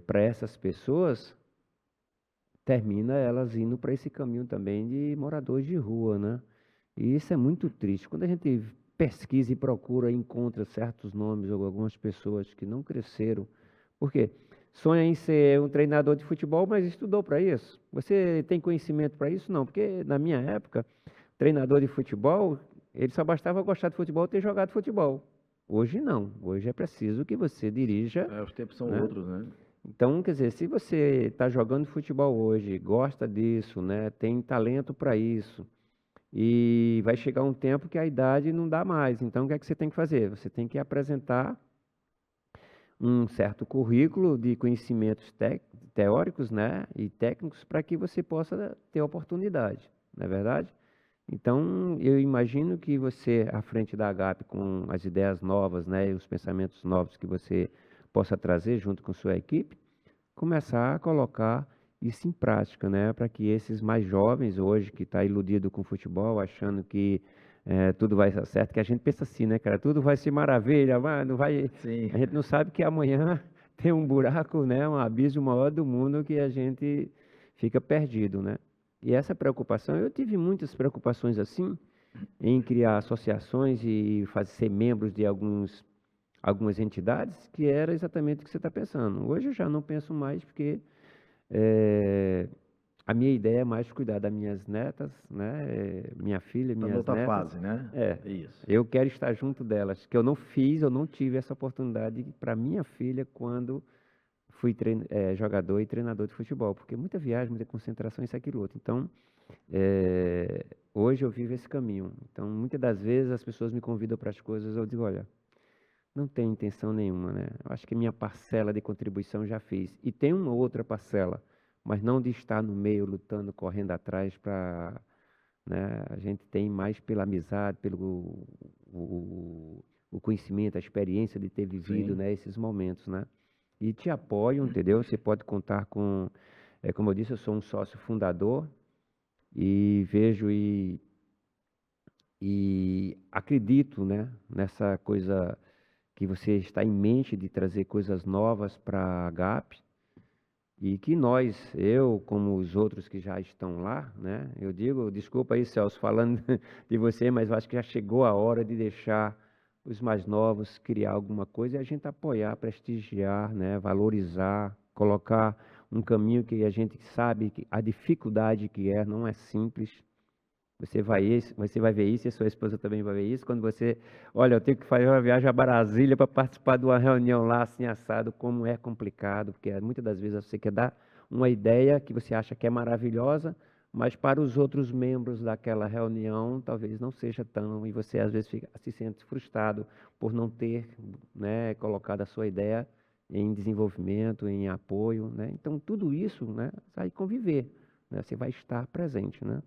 [SPEAKER 1] para essas pessoas, termina elas indo para esse caminho também de moradores de rua, né? E isso é muito triste. Quando a gente pesquisa e procura, encontra certos nomes ou algumas pessoas que não cresceram, por quê? Sonha em ser um treinador de futebol, mas estudou para isso. Você tem conhecimento para isso? Não, porque na minha época, treinador de futebol, ele só bastava gostar de futebol e ter jogado futebol. Hoje não. Hoje é preciso que você dirija,
[SPEAKER 2] Os tempos são
[SPEAKER 1] né?
[SPEAKER 2] outros, né?
[SPEAKER 1] Então, quer dizer, se você está jogando futebol hoje, gosta disso, né? Tem talento para isso, e vai chegar um tempo que a idade não dá mais. Então, o que é que você tem que fazer? Você tem que apresentar um certo currículo de conhecimentos teóricos, né, e técnicos para que você possa ter oportunidade, não é verdade? Então, eu imagino que você, à frente da AGAP, com as ideias novas, né, e os pensamentos novos que você possa trazer junto com sua equipe, começar a colocar isso em prática, né? Para que esses mais jovens hoje, que está iludido com o futebol, achando que tudo vai dar certo, que a gente pensa assim, né, cara? Tudo vai ser maravilha, não vai...
[SPEAKER 2] Sim.
[SPEAKER 1] A gente não sabe que amanhã tem um buraco, né? Um abismo maior do mundo que a gente fica perdido, né? E essa preocupação, eu tive muitas preocupações assim, em criar associações e fazer ser membros de algumas entidades, que era exatamente o que você está pensando. Hoje eu já não penso mais, porque eh, a minha ideia é mais cuidar das minhas netas, né? Minha filha,
[SPEAKER 2] Está
[SPEAKER 1] minhas
[SPEAKER 2] noutra
[SPEAKER 1] netas.
[SPEAKER 2] fase, né?
[SPEAKER 1] É,
[SPEAKER 2] Isso.
[SPEAKER 1] eu quero estar junto delas, que eu não tive essa oportunidade para minha filha quando fui jogador e treinador de futebol, porque muita viagem, muita concentração, isso, aquilo, outro. Então, hoje eu vivo esse caminho. Então, muitas das vezes as pessoas me convidam para as coisas, eu digo, olha, não tenho intenção nenhuma, né? Eu acho que minha parcela de contribuição já fiz. E tem uma outra parcela, mas não de estar no meio, lutando, correndo atrás para, né? A gente tem mais pela amizade, pelo o conhecimento, a experiência de ter vivido,
[SPEAKER 2] Sim.
[SPEAKER 1] né, esses momentos, né? E te apoio, entendeu? Você pode contar com, como eu disse, eu sou um sócio fundador e vejo e acredito, né, nessa coisa que você está em mente de trazer coisas novas para a GAP e que nós, eu como os outros que já estão lá, né, eu digo, desculpa aí, Celso, falando de você, mas eu acho que já chegou a hora de deixar os mais novos criar alguma coisa e a gente apoiar, prestigiar, né, valorizar, colocar um caminho que a gente sabe que a dificuldade que é, não é simples. Você vai ver isso e a sua esposa também vai ver isso. Quando você, olha, eu tenho que fazer uma viagem a Brasília para participar de uma reunião lá, assim, assado, como é complicado, porque muitas das vezes você quer dar uma ideia que você acha que é maravilhosa, mas para os outros membros daquela reunião, talvez não seja tão, e você às vezes se sente frustrado por não ter, né, colocado a sua ideia em desenvolvimento, em apoio, né? Então, tudo isso, né, vai conviver, né? Você vai estar presente, né?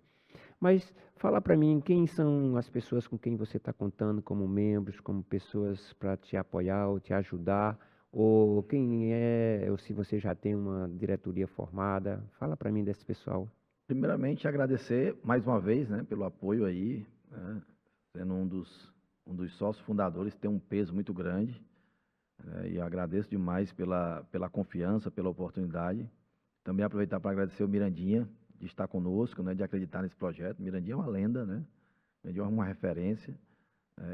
[SPEAKER 1] Mas fala para mim, quem são as pessoas com quem você está contando como membros, como pessoas para te apoiar ou te ajudar? Ou quem é, ou se você já tem uma diretoria formada? Fala para mim desse pessoal.
[SPEAKER 2] Primeiramente, agradecer mais uma vez, né, pelo apoio aí, né, sendo um dos sócios fundadores, tem um peso muito grande, né, e agradeço demais pela confiança, pela oportunidade. Também aproveitar para agradecer o Mirandinha de estar conosco, né, de acreditar nesse projeto. Mirandinha é uma lenda, né? Mirandinha é uma referência.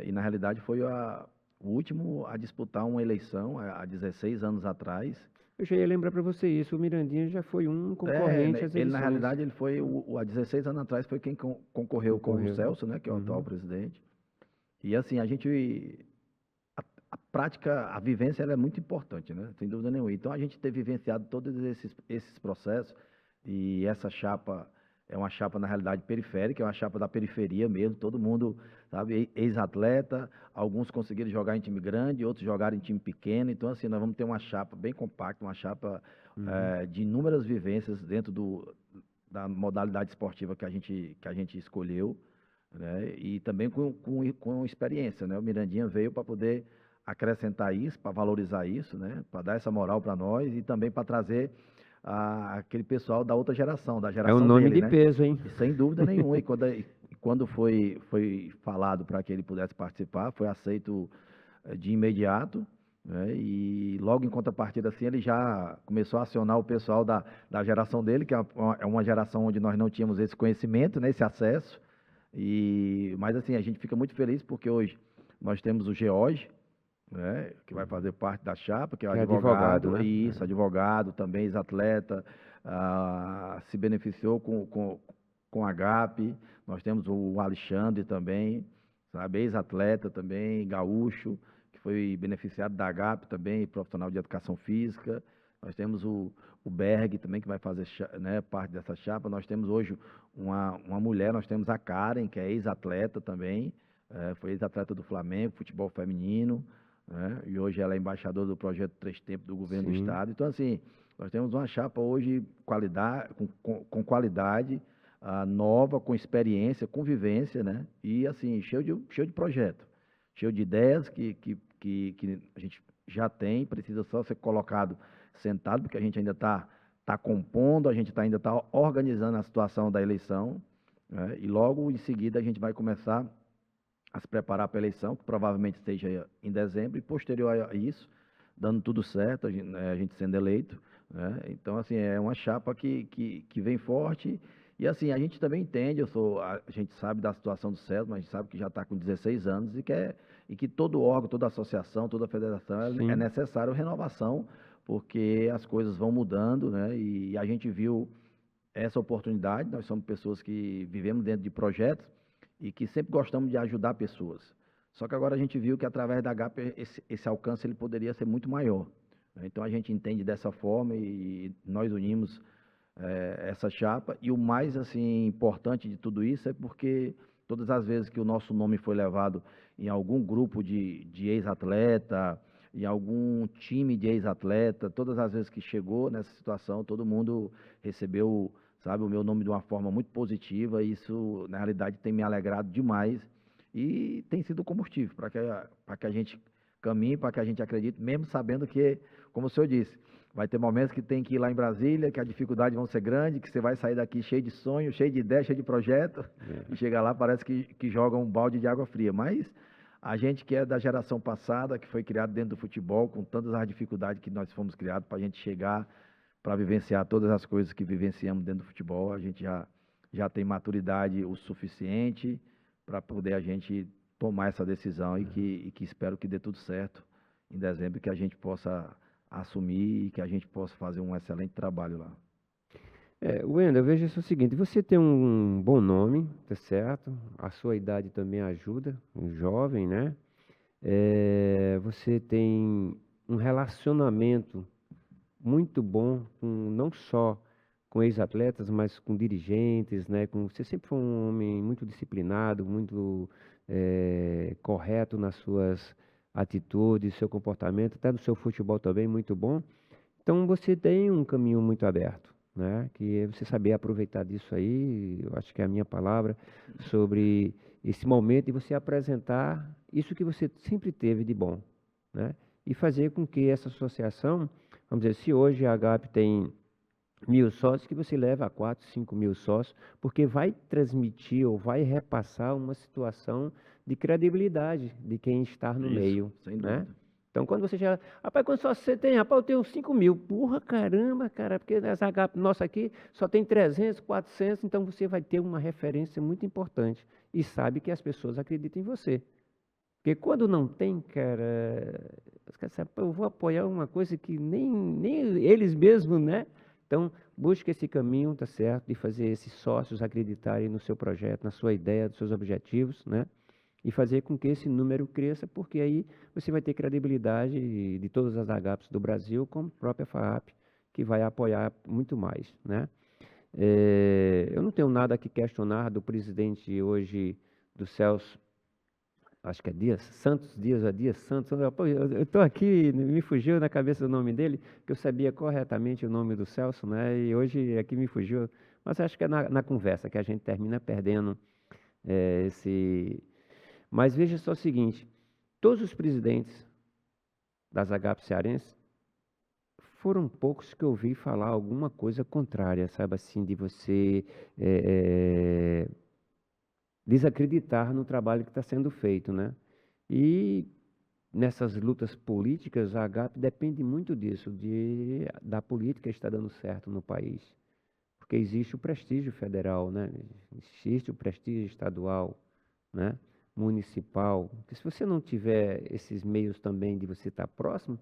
[SPEAKER 2] E, na realidade, foi o último a disputar uma eleição há 16 anos atrás.
[SPEAKER 1] Eu já ia lembrar para você isso, o Mirandinha já foi um concorrente
[SPEAKER 2] Né,
[SPEAKER 1] às
[SPEAKER 2] ele, na
[SPEAKER 1] eleições.
[SPEAKER 2] realidade, ele foi, há 16 anos atrás, foi quem concorreu com o
[SPEAKER 1] Concorreu, né?
[SPEAKER 2] Celso, né, que é o atual
[SPEAKER 1] Uhum.
[SPEAKER 2] presidente. E, assim, a prática, a vivência, ela é muito importante, né? Sem dúvida nenhuma. Então, a gente ter vivenciado todos esses processos, e essa chapa é uma chapa, na realidade, periférica, é uma chapa da periferia mesmo, todo mundo, sabe, ex-atleta, alguns conseguiram jogar em time grande, outros jogaram em time pequeno. Então, assim, nós vamos ter uma chapa bem compacta, uma chapa
[SPEAKER 1] Uhum.
[SPEAKER 2] de inúmeras vivências dentro da modalidade esportiva que a gente escolheu, né? E também com experiência, né? O Mirandinha veio para poder acrescentar isso, para valorizar isso, né? Para dar essa moral para nós e também para trazer aquele pessoal da outra geração, da
[SPEAKER 1] É um
[SPEAKER 2] geração
[SPEAKER 1] nome
[SPEAKER 2] dele,
[SPEAKER 1] de
[SPEAKER 2] né?
[SPEAKER 1] peso, hein?
[SPEAKER 2] E sem dúvida nenhuma. Quando foi falado para que ele pudesse participar, foi aceito de imediato, né? E logo em contrapartida, assim, ele já começou a acionar o pessoal da geração dele, que é uma geração onde nós não tínhamos esse conhecimento, né? Esse acesso. Mas assim, a gente fica muito feliz porque hoje nós temos o George, né, que vai fazer parte da chapa, que é o
[SPEAKER 1] Que é advogado,
[SPEAKER 2] advogado,
[SPEAKER 1] né?
[SPEAKER 2] e isso, advogado, também ex-atleta, se beneficiou com a GAP. Nós temos o Alexandre também, sabe, ex-atleta também, gaúcho, que foi beneficiado da GAP também, profissional de educação física. Nós temos o Berg também, que vai fazer, né, parte dessa chapa. Nós temos hoje uma mulher, nós temos a Karen, que é ex-atleta também, foi ex-atleta do Flamengo, futebol feminino, né? E hoje ela é embaixadora do projeto Três Tempos do governo do
[SPEAKER 1] Sim.
[SPEAKER 2] estado. Então, assim, nós temos uma chapa hoje com qualidade, nova, com experiência, com vivência, né? E, assim, cheio de projeto, cheio de ideias que a gente já tem, precisa só ser colocado sentado, porque a gente ainda está compondo, a gente ainda está organizando a situação da eleição, né? E logo em seguida a gente vai começar a se preparar para a eleição, que provavelmente esteja em dezembro, e posterior a isso, dando tudo certo, a gente sendo eleito, né? Então, assim, é uma chapa que vem forte, e assim, a gente também entende, a gente sabe da situação do César, mas a gente sabe que já está com 16 anos e que todo órgão, toda associação, toda federação é
[SPEAKER 1] Sim.
[SPEAKER 2] necessário renovação, porque as coisas vão mudando, né? E a gente viu essa oportunidade, nós somos pessoas que vivemos dentro de projetos e que sempre gostamos de ajudar pessoas. Só que agora a gente viu que através da HP esse alcance ele poderia ser muito maior, né? Então a gente entende dessa forma e nós unimos essa chapa. E o mais assim importante de tudo isso é porque todas as vezes que o nosso nome foi levado em algum grupo de ex-atleta, em algum time de ex-atleta, todas as vezes que chegou nessa situação, todo mundo recebeu, sabe, o meu nome de uma forma muito positiva. E isso, na realidade, tem me alegrado demais e tem sido combustível para que a gente caminhe, para que a gente acredite, mesmo sabendo que, como o senhor disse, vai ter momentos que tem que ir lá em Brasília, que as dificuldades vão ser grandes, que você vai sair daqui cheio de sonhos, cheio de ideias, cheio de projeto, e chega lá, parece que joga um balde de água fria. Mas a gente que é da geração passada, que foi criado dentro do futebol, com tantas as dificuldades que nós fomos criados para a gente chegar, para vivenciar todas as coisas que vivenciamos dentro do futebol, a gente já tem maturidade o suficiente para poder a gente tomar essa decisão e que espero que dê tudo certo em dezembro, que a gente possa assumir e que a gente possa fazer um excelente trabalho lá.
[SPEAKER 1] Wendel, veja só o seguinte, você tem um bom nome, tá certo? A sua idade também ajuda, um jovem, né? Você tem um relacionamento muito bom, não só com ex-atletas, mas com dirigentes, né? Você sempre foi um homem muito disciplinado, muito correto nas suas atitudes, seu comportamento, até no seu futebol também muito bom. Então você tem um caminho muito aberto, né? Que é você saber aproveitar disso aí, eu acho que é a minha palavra, sobre esse momento de você apresentar isso que você sempre teve de bom, né? E fazer com que essa associação, vamos dizer, se hoje a AGAP tem 1.000 sócios, que você leve a 4, 5 mil sócios, porque vai transmitir ou vai repassar uma situação de credibilidade de quem está no
[SPEAKER 2] Isso,
[SPEAKER 1] meio,
[SPEAKER 2] sem
[SPEAKER 1] né?
[SPEAKER 2] dúvida.
[SPEAKER 1] Então, quando você já... Rapaz, quantos sócios você tem? Rapaz, eu tenho 5 mil. Porra, caramba, cara, porque essa HP nossa aqui só tem 300, 400, então você vai ter uma referência muito importante e sabe que as pessoas acreditam em você. Porque quando não tem, cara, os caras sabem, "Pô, eu vou apoiar uma coisa que nem eles mesmos, né? Então, busque esse caminho, tá certo, de fazer esses sócios acreditarem no seu projeto, na sua ideia, nos seus objetivos, né? E fazer com que esse número cresça, porque aí você vai ter credibilidade de todas as AGAPs do Brasil, como a própria FAAP, que vai apoiar muito mais, né? Eu não tenho nada a questionar do presidente hoje, do Celso, acho que é Dias Santos, Dias Santos. Eu estou aqui, me fugiu na cabeça o nome dele, que eu sabia corretamente o nome do Celso, né? E hoje aqui me fugiu. Mas acho que é na conversa que a gente termina perdendo esse. Mas veja só o seguinte: todos os presidentes das AGAP cearenses foram poucos que eu ouvi falar alguma coisa contrária, sabe assim, de você desacreditar no trabalho que está sendo feito, né? E nessas lutas políticas, a AGAP depende muito disso, da política estar dando certo no país. Porque existe o prestígio federal, né? Existe o prestígio estadual, né? Municipal. Porque se você não tiver esses meios também de você estar próximo,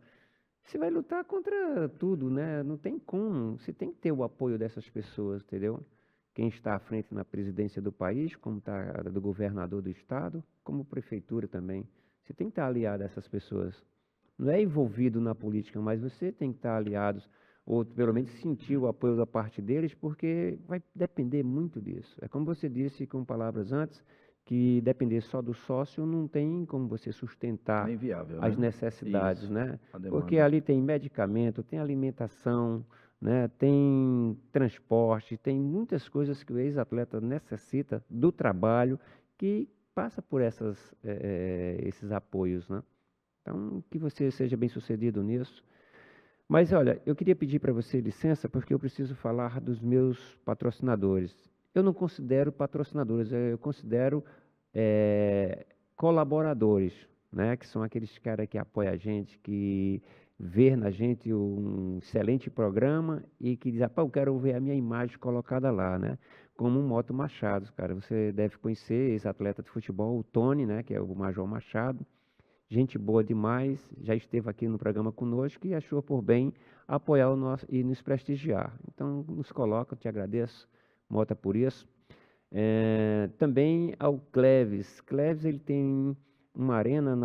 [SPEAKER 1] você vai lutar contra tudo, né? Não tem como. Você tem que ter o apoio dessas pessoas, entendeu? Quem está à frente na presidência do país, como está do governador do estado, como prefeitura também. Você tem que estar aliado a essas pessoas. Não é envolvido na política, mas você tem que estar aliado, ou pelo menos sentir o apoio da parte deles, porque vai depender muito disso. É como você disse com palavras antes, que depender só do sócio não tem como você sustentar
[SPEAKER 2] É inviável,
[SPEAKER 1] as
[SPEAKER 2] né?
[SPEAKER 1] necessidades,
[SPEAKER 2] Isso,
[SPEAKER 1] né?
[SPEAKER 2] a
[SPEAKER 1] Porque
[SPEAKER 2] demanda.
[SPEAKER 1] ali tem medicamento, tem alimentação, né? Tem transporte, tem muitas coisas que o ex-atleta necessita do trabalho que passa por esses apoios, né? Então, que você seja bem-sucedido nisso. Mas olha, eu queria pedir para você licença, porque eu preciso falar dos meus patrocinadores. Eu não considero patrocinadores, eu considero colaboradores, né? Que são aqueles caras que apoiam a gente, que vê na gente um excelente programa e que diz, pá, eu quero ver a minha imagem colocada lá, né? Como o Moto Machado, cara. Você deve conhecer esse atleta de futebol, o Tony, né? Que é o Major Machado. Gente boa demais, já esteve aqui no programa conosco e achou por bem apoiar o nosso e nos prestigiar. Então, nos coloca, eu te agradeço, Mota, por isso. Também ao Cleves. Cleves, ele tem uma arena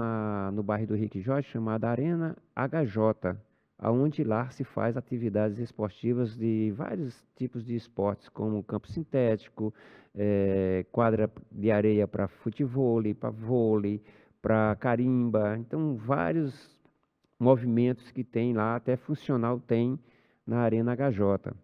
[SPEAKER 1] no bairro do Rick Jorge, chamada Arena HJ, aonde lá se faz atividades esportivas de vários tipos de esportes, como campo sintético, quadra de areia para futevôlei, para vôlei, para carimba. Então, vários movimentos que tem lá, até funcional tem na Arena HJ.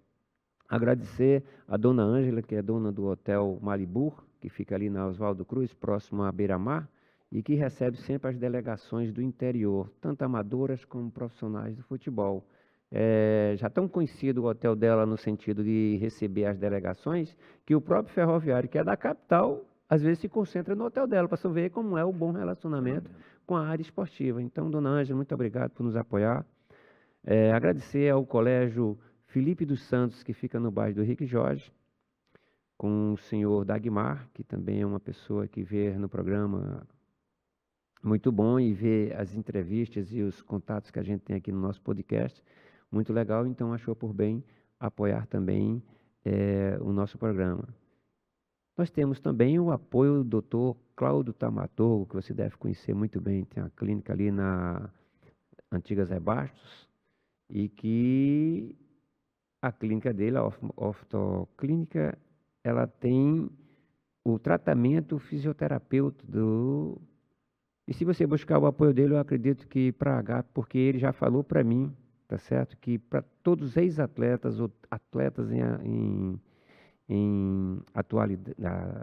[SPEAKER 1] Agradecer a dona Ângela, que é dona do Hotel Malibu, que fica ali na Oswaldo Cruz, próximo à Beira-Mar, e que recebe sempre as delegações do interior, tanto amadoras como profissionais do futebol. Já tão conhecido o hotel dela no sentido de receber as delegações, que o próprio ferroviário, que é da capital, às vezes se concentra no hotel dela, para você ver como é o bom relacionamento com a área esportiva. Então, dona Ângela, muito obrigado por nos apoiar. Agradecer ao Colégio Felipe dos Santos, que fica no bairro do Henrique Jorge, com o senhor Dagmar, que também é uma pessoa que vê no programa muito bom e vê as entrevistas e os contatos que a gente tem aqui no nosso podcast. Muito legal, então achou por bem apoiar também o nosso programa. Nós temos também o apoio do Dr. Cláudio Tamatorgo, que você deve conhecer muito bem, tem uma clínica ali na antiga Zé Bastos, e que a clínica dele, a oftoclínica, ela tem o tratamento fisioterapêutico E se você buscar o apoio dele, eu acredito que para H, porque ele já falou para mim, tá certo? Que para todos os ex-atletas ou atletas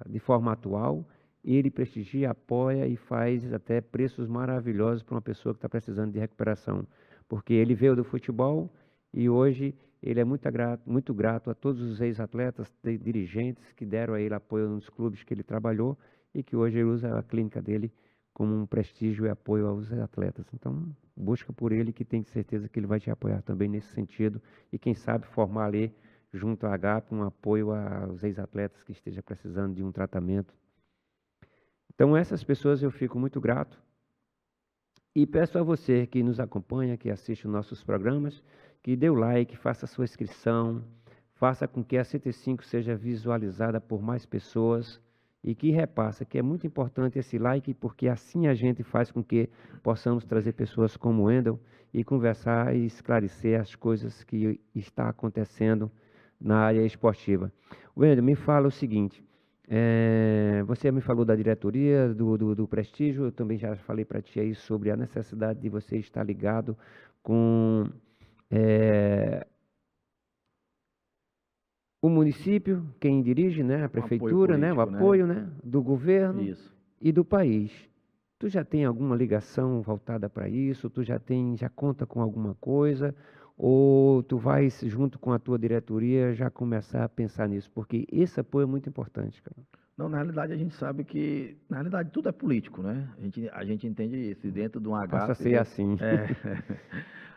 [SPEAKER 1] de forma atual, ele prestigia, apoia e faz até preços maravilhosos para uma pessoa que está precisando de recuperação. Porque ele veio do futebol e hoje ele é muito grato a todos os ex-atletas, dirigentes que deram a ele apoio nos clubes que ele trabalhou e que hoje ele usa a clínica dele como um prestígio e apoio aos atletas. Então, busca por ele, que tem certeza que ele vai te apoiar também nesse sentido e quem sabe formar ali junto à HP um apoio aos ex-atletas que estejam precisando de um tratamento. Então, essas pessoas eu fico muito grato e peço a você que nos acompanha, que assiste os nossos programas, que dê o like, faça a sua inscrição, faça com que a CT5 seja visualizada por mais pessoas e que repassa, que é muito importante esse like, porque assim a gente faz com que possamos trazer pessoas como o Wendel e conversar e esclarecer as coisas que está acontecendo na área esportiva. Wendel, me fala o seguinte, você me falou da diretoria, do prestígio, eu também já falei para ti aí sobre a necessidade de você estar ligado com o município, quem dirige, né, a prefeitura,
[SPEAKER 2] político,
[SPEAKER 1] o apoio, né, do governo
[SPEAKER 2] Isso.
[SPEAKER 1] e do país. Tu já tem alguma ligação voltada para isso? Tu já conta com alguma coisa? Ou tu vais, junto com a tua diretoria, já começar a pensar nisso? Porque esse apoio é muito importante, cara.
[SPEAKER 2] Não, na realidade a gente sabe que, na realidade tudo é político, né? A gente entende isso, e dentro de um HP...
[SPEAKER 1] Passa a ser assim.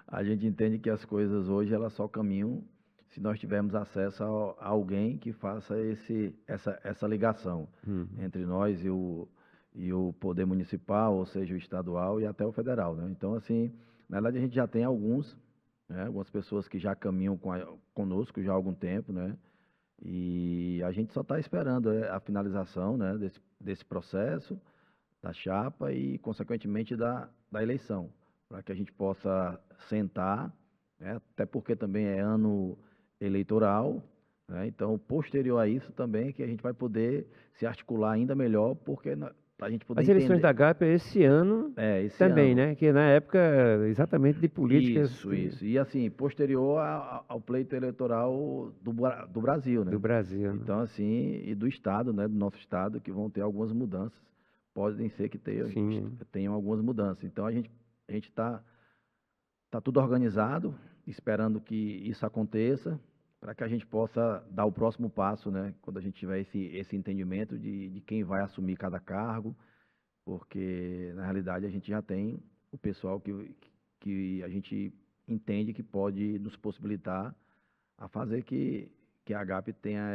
[SPEAKER 2] A gente entende que as coisas hoje, elas só caminham se nós tivermos acesso a alguém que faça essa ligação entre nós e o poder municipal, ou seja, o estadual e até o federal, né? Então, assim, na verdade a gente já tem algumas pessoas que já caminham conosco já há algum tempo, né? E a gente só está esperando a finalização, né, desse processo, da chapa e, consequentemente, da eleição, para que a gente possa sentar, né, até porque também é ano eleitoral, né, então, posterior a isso também é que a gente vai poder se articular ainda melhor, porque para a gente poder
[SPEAKER 1] As eleições da HP é esse ano
[SPEAKER 2] esse
[SPEAKER 1] também,
[SPEAKER 2] ano.
[SPEAKER 1] né? Que na época exatamente de políticas.
[SPEAKER 2] Isso. E assim, posterior ao pleito eleitoral do Brasil, né?
[SPEAKER 1] Do Brasil. Né?
[SPEAKER 2] Então, assim, e do Estado, né? Do nosso Estado, que vão ter algumas mudanças. Podem ser que tenham algumas mudanças. Então, a gente tá tudo organizado esperando que isso aconteça, para que a gente possa dar o próximo passo, né? Quando a gente tiver esse entendimento de quem vai assumir cada cargo, porque na realidade a gente já tem o pessoal que a gente entende que pode nos possibilitar a fazer que a AGAP tenha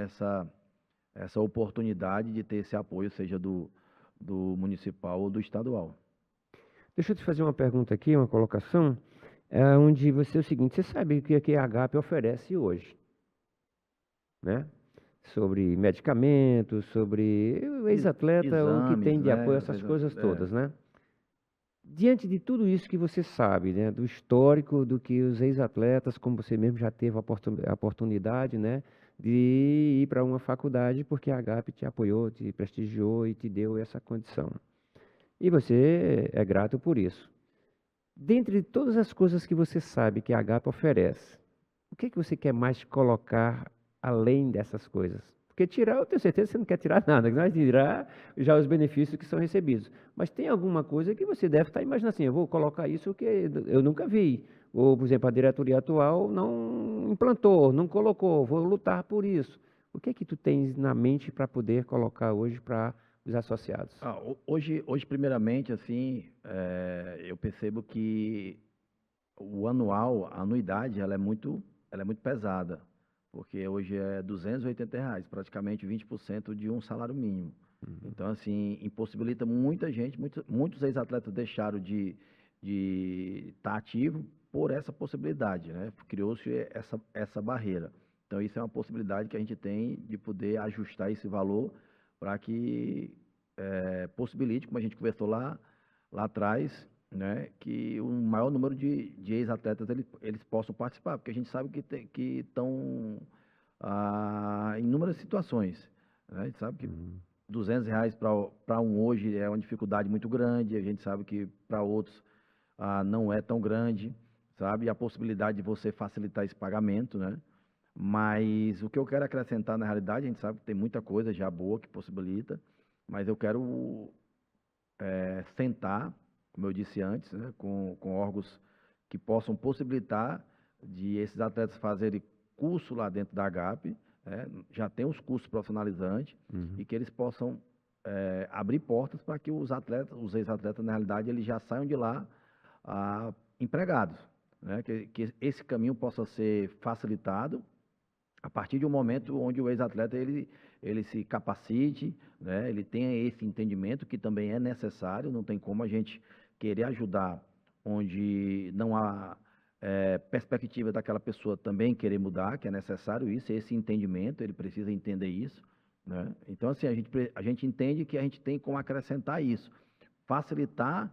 [SPEAKER 2] essa oportunidade de ter esse apoio, seja do municipal ou do estadual.
[SPEAKER 1] Deixa eu te fazer uma pergunta aqui, uma colocação, onde você é o seguinte, você sabe o que a HP oferece hoje, né? Sobre medicamentos, sobre o ex-atleta, o que
[SPEAKER 2] Exames,
[SPEAKER 1] tem de apoio,
[SPEAKER 2] né? Às
[SPEAKER 1] essas
[SPEAKER 2] vezes,
[SPEAKER 1] coisas todas, né? Diante de tudo isso que você sabe, né, do histórico do que os ex-atletas, como você mesmo já teve a oportunidade, né, de ir para uma faculdade porque a HP te apoiou, te prestigiou e te deu essa condição. E você é grato por isso. Dentre todas as coisas que você sabe que a HP oferece, o que você quer mais colocar além dessas coisas? Porque tirar, eu tenho certeza que você não quer tirar nada, que vai tirar já os benefícios que são recebidos. Mas tem alguma coisa que você deve estar imaginando assim, eu vou colocar isso que eu nunca vi. Ou, por exemplo, a diretoria atual não implantou, não colocou, vou lutar por isso. O que é que tu tens na mente para poder colocar hoje para os associados?
[SPEAKER 2] Hoje, primeiramente, assim, eu percebo que o anual, a anuidade, ela é muito pesada, porque hoje é R$ 280, praticamente 20% de um salário mínimo. Então, assim, impossibilita muita gente, muitos ex-atletas deixaram de estar ativo por essa possibilidade, né? Criou-se essa barreira. Então, isso é uma possibilidade que a gente tem de poder ajustar esse valor para que possibilite, como a gente conversou lá atrás, né, que o maior número de ex-atletas eles possam participar, porque a gente sabe que estão em inúmeras situações, né? A gente sabe que R$ 200 para um hoje é uma dificuldade muito grande, a gente sabe que para outros não é tão grande, sabe? E a possibilidade de você facilitar esse pagamento, né? Mas o que eu quero acrescentar na realidade, a gente sabe que tem muita coisa já boa que possibilita, mas eu quero sentar, como eu disse antes, né, com órgãos que possam possibilitar de esses atletas fazerem curso lá dentro da AGAP, né, já tem os cursos profissionalizantes, e que eles possam abrir portas para que os ex-atletas, na realidade, eles já saiam de lá empregados, né, que esse caminho possa ser facilitado a partir de um momento onde o ex-atleta ele se capacite, né, ele tenha esse entendimento que também é necessário, não tem como a gente querer ajudar onde não há perspectiva daquela pessoa também querer mudar, que é necessário isso, esse entendimento, ele precisa entender isso, né? Então, assim, a gente entende que a gente tem como acrescentar isso, facilitar,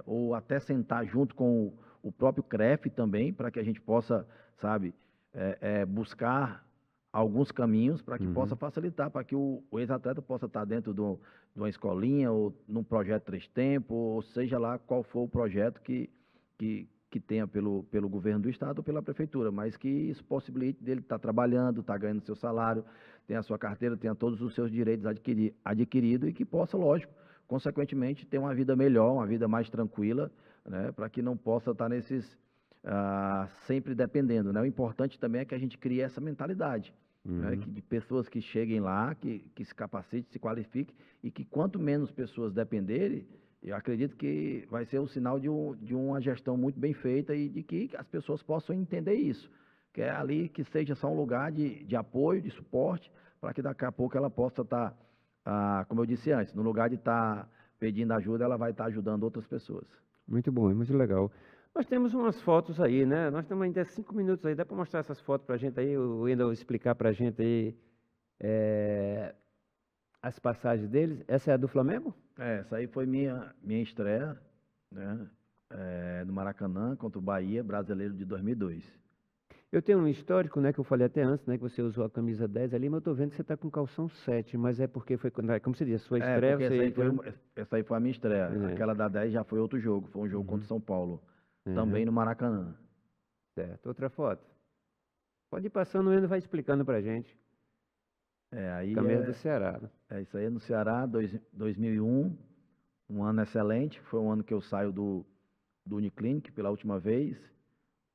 [SPEAKER 2] ou até sentar junto com o próprio CREF também, para que a gente possa, sabe, buscar alguns caminhos para que possa facilitar, para que o ex-atleta possa estar dentro de uma escolinha ou num projeto Três Tempos, ou seja lá qual for o projeto que tenha pelo governo do estado ou pela prefeitura, mas que isso possibilite dele estar trabalhando, estar ganhando seu salário, tenha a sua carteira, tenha todos os seus direitos adquiridos e que possa, lógico, consequentemente, ter uma vida melhor, uma vida mais tranquila, né, para que não possa estar sempre dependendo, né? O importante também é que a gente crie essa mentalidade, né? De pessoas que cheguem lá, que se capacitem, se qualifiquem, e que quanto menos pessoas dependerem, eu acredito que vai ser um sinal de uma gestão muito bem feita e de que as pessoas possam entender isso, que é ali que seja só um lugar de apoio, de suporte, para que daqui a pouco ela possa estar, como eu disse antes, no lugar de estar pedindo ajuda, ela vai estar ajudando outras pessoas.
[SPEAKER 1] Muito bom, é muito legal. Nós temos umas fotos aí, né? Nós temos ainda 5 minutos aí. Dá para mostrar essas fotos para a gente aí, ou ainda explicar para a gente aí as passagens deles? Essa é a do Flamengo?
[SPEAKER 2] Essa aí foi minha estreia, né, no Maracanã contra o Bahia, Brasileiro de 2002.
[SPEAKER 1] Eu tenho um histórico, né, que eu falei até antes, né, que você usou a camisa 10 ali, mas eu estou vendo que você está com calção 7, mas é porque foi, como você diz, a sua estreia,
[SPEAKER 2] Porque
[SPEAKER 1] você...
[SPEAKER 2] essa aí foi a minha estreia.
[SPEAKER 1] É,
[SPEAKER 2] Aquela da 10 já foi outro jogo, foi um jogo contra o São Paulo, também
[SPEAKER 1] uhum,
[SPEAKER 2] no Maracanã.
[SPEAKER 1] certo. Outra foto. Pode ir passando e vai explicando para a gente.
[SPEAKER 2] Aí
[SPEAKER 1] Camisa do Ceará, né?
[SPEAKER 2] isso aí é no Ceará, 2001, um ano excelente, foi um ano que eu saio do Uniclinic pela última vez,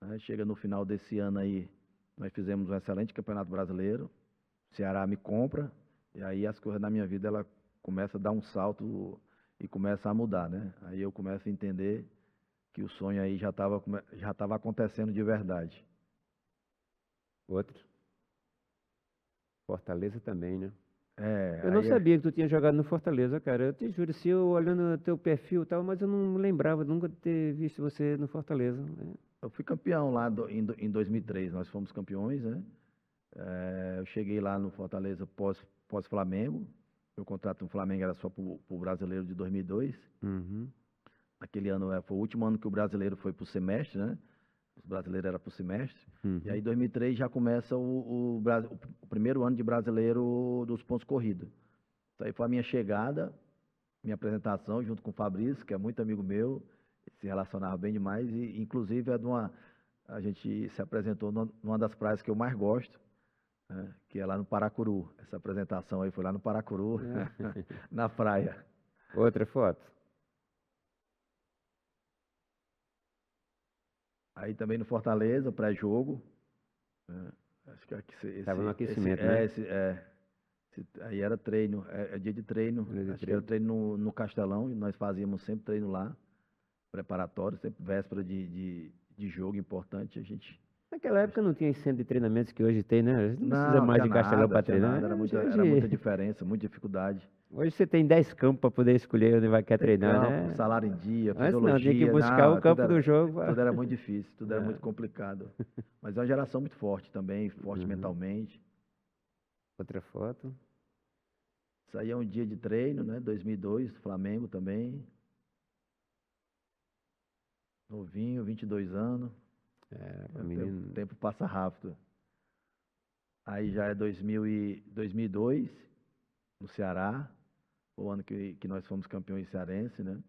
[SPEAKER 2] né? Chega no final desse ano aí, nós fizemos um excelente Campeonato Brasileiro, o Ceará me compra, e aí as coisas na minha vida, ela começa a dar um salto e começa a mudar, né? Aí eu começo a entender que o sonho aí já estava acontecendo de verdade.
[SPEAKER 1] Outro. Fortaleza também, né?
[SPEAKER 2] É,
[SPEAKER 1] Eu não
[SPEAKER 2] aí
[SPEAKER 1] sabia que tu tinha jogado no Fortaleza, cara. Eu te juro, se eu olhando teu perfil e tal, mas eu não lembrava nunca de ter visto você no Fortaleza, né?
[SPEAKER 2] eu fui campeão lá em 2003, nós fomos campeões, né? Eu cheguei lá no Fortaleza pós-Flamengo, meu contrato no Flamengo era só para o Brasileiro de 2002.
[SPEAKER 1] Uhum.
[SPEAKER 2] Aquele ano foi o último ano que o Brasileiro foi para o semestre, né? O Brasileiro era para o semestre. E aí,
[SPEAKER 1] Uhum.
[SPEAKER 2] em 2003, já começa o primeiro ano de Brasileiro dos pontos corridos. Isso aí foi a minha chegada, minha apresentação, junto com o Fabrício, que é muito amigo meu, se relacionava bem demais, e inclusive a gente se apresentou numa das praias que eu mais gosto, né, que é lá no Paracuru. Essa apresentação aí foi lá no Paracuru,
[SPEAKER 1] É.
[SPEAKER 2] na praia.
[SPEAKER 1] Outra foto.
[SPEAKER 2] Aí também no Fortaleza, pré-jogo, né, acho que
[SPEAKER 1] Estava no aquecimento, né?
[SPEAKER 2] aí era treino, é dia de treino,
[SPEAKER 1] Dia de
[SPEAKER 2] acho que era
[SPEAKER 1] treino.
[SPEAKER 2] treino no Castelão, e nós fazíamos sempre treino lá, preparatório, sempre véspera de jogo importante, a gente...
[SPEAKER 1] Naquela época não tinha esse centro de treinamentos que hoje tem, né? A gente não precisa
[SPEAKER 2] Não,
[SPEAKER 1] mais de Castelão para
[SPEAKER 2] tinha
[SPEAKER 1] treinar.
[SPEAKER 2] nada, era
[SPEAKER 1] Hoje,
[SPEAKER 2] muita diferença, muita dificuldade.
[SPEAKER 1] hoje você tem 10 campos para poder escolher onde vai querer
[SPEAKER 2] Tem
[SPEAKER 1] treinar,
[SPEAKER 2] campo,
[SPEAKER 1] né?
[SPEAKER 2] salário em dia,
[SPEAKER 1] Antes não, tinha que
[SPEAKER 2] fisiologia,
[SPEAKER 1] buscar o
[SPEAKER 2] não,
[SPEAKER 1] campo do jogo.
[SPEAKER 2] tudo era muito difícil, tudo era
[SPEAKER 1] É.
[SPEAKER 2] muito complicado. Mas é uma geração muito forte também, forte
[SPEAKER 1] Uhum.
[SPEAKER 2] mentalmente.
[SPEAKER 1] Outra foto.
[SPEAKER 2] Isso aí é um dia de treino, né? 2002, Flamengo também. Novinho, 22 anos.
[SPEAKER 1] É,
[SPEAKER 2] O tempo,
[SPEAKER 1] menino.
[SPEAKER 2] tempo passa rápido. Aí já é 2002, no Ceará. O ano que nós fomos campeões cearense, né?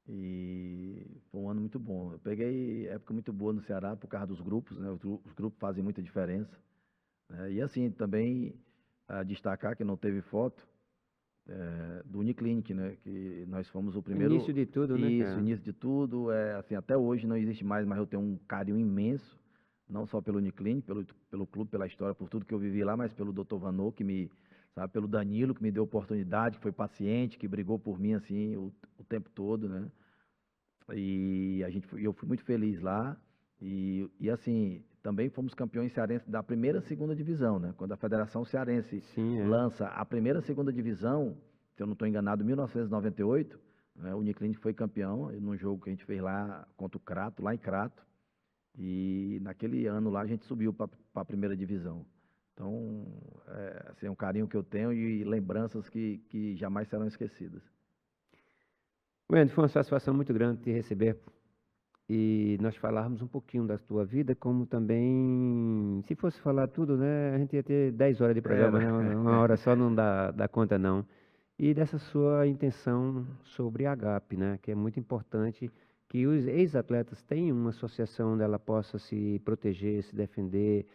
[SPEAKER 2] E foi um ano muito bom. Eu peguei época muito boa no Ceará por causa dos grupos, né? Os grupos fazem muita diferença, né? E assim, também destacar que não teve foto do Uniclinic, né? Que nós fomos o
[SPEAKER 1] O início
[SPEAKER 2] primeiro.
[SPEAKER 1] de tudo, né,
[SPEAKER 2] Isso,
[SPEAKER 1] cara?
[SPEAKER 2] início de tudo. Assim, até hoje não existe mais, mas eu tenho um carinho imenso, não só pelo Uniclinic, pelo clube, pela história, por tudo que eu vivi lá, mas pelo Dr. Vanô, sabe, pelo Danilo, que me deu oportunidade, que foi paciente, que brigou por mim, assim, o tempo todo, né? E eu fui muito feliz lá. E assim, também fomos campeões cearenses da primeira e segunda divisão, né? Quando a Federação Cearense
[SPEAKER 1] Sim, é.
[SPEAKER 2] lança a primeira e segunda divisão, se eu não estou enganado, em 1998, né, o Uniclinic foi campeão num jogo que a gente fez lá contra o Crato, lá em Crato. E naquele ano lá a gente subiu para a primeira divisão. Então, assim, é um carinho que eu tenho e lembranças que jamais serão esquecidas.
[SPEAKER 1] Bueno, foi uma satisfação muito grande te receber e nós falarmos um pouquinho da tua vida, como também, se fosse falar tudo, né, a gente ia ter 10 horas de programa,
[SPEAKER 2] Era.
[SPEAKER 1] né? Uma hora só não dá conta, não. E dessa sua intenção sobre a AGAP, né, que é muito importante que os ex-atletas tenham uma associação onde ela possa se proteger, se defender,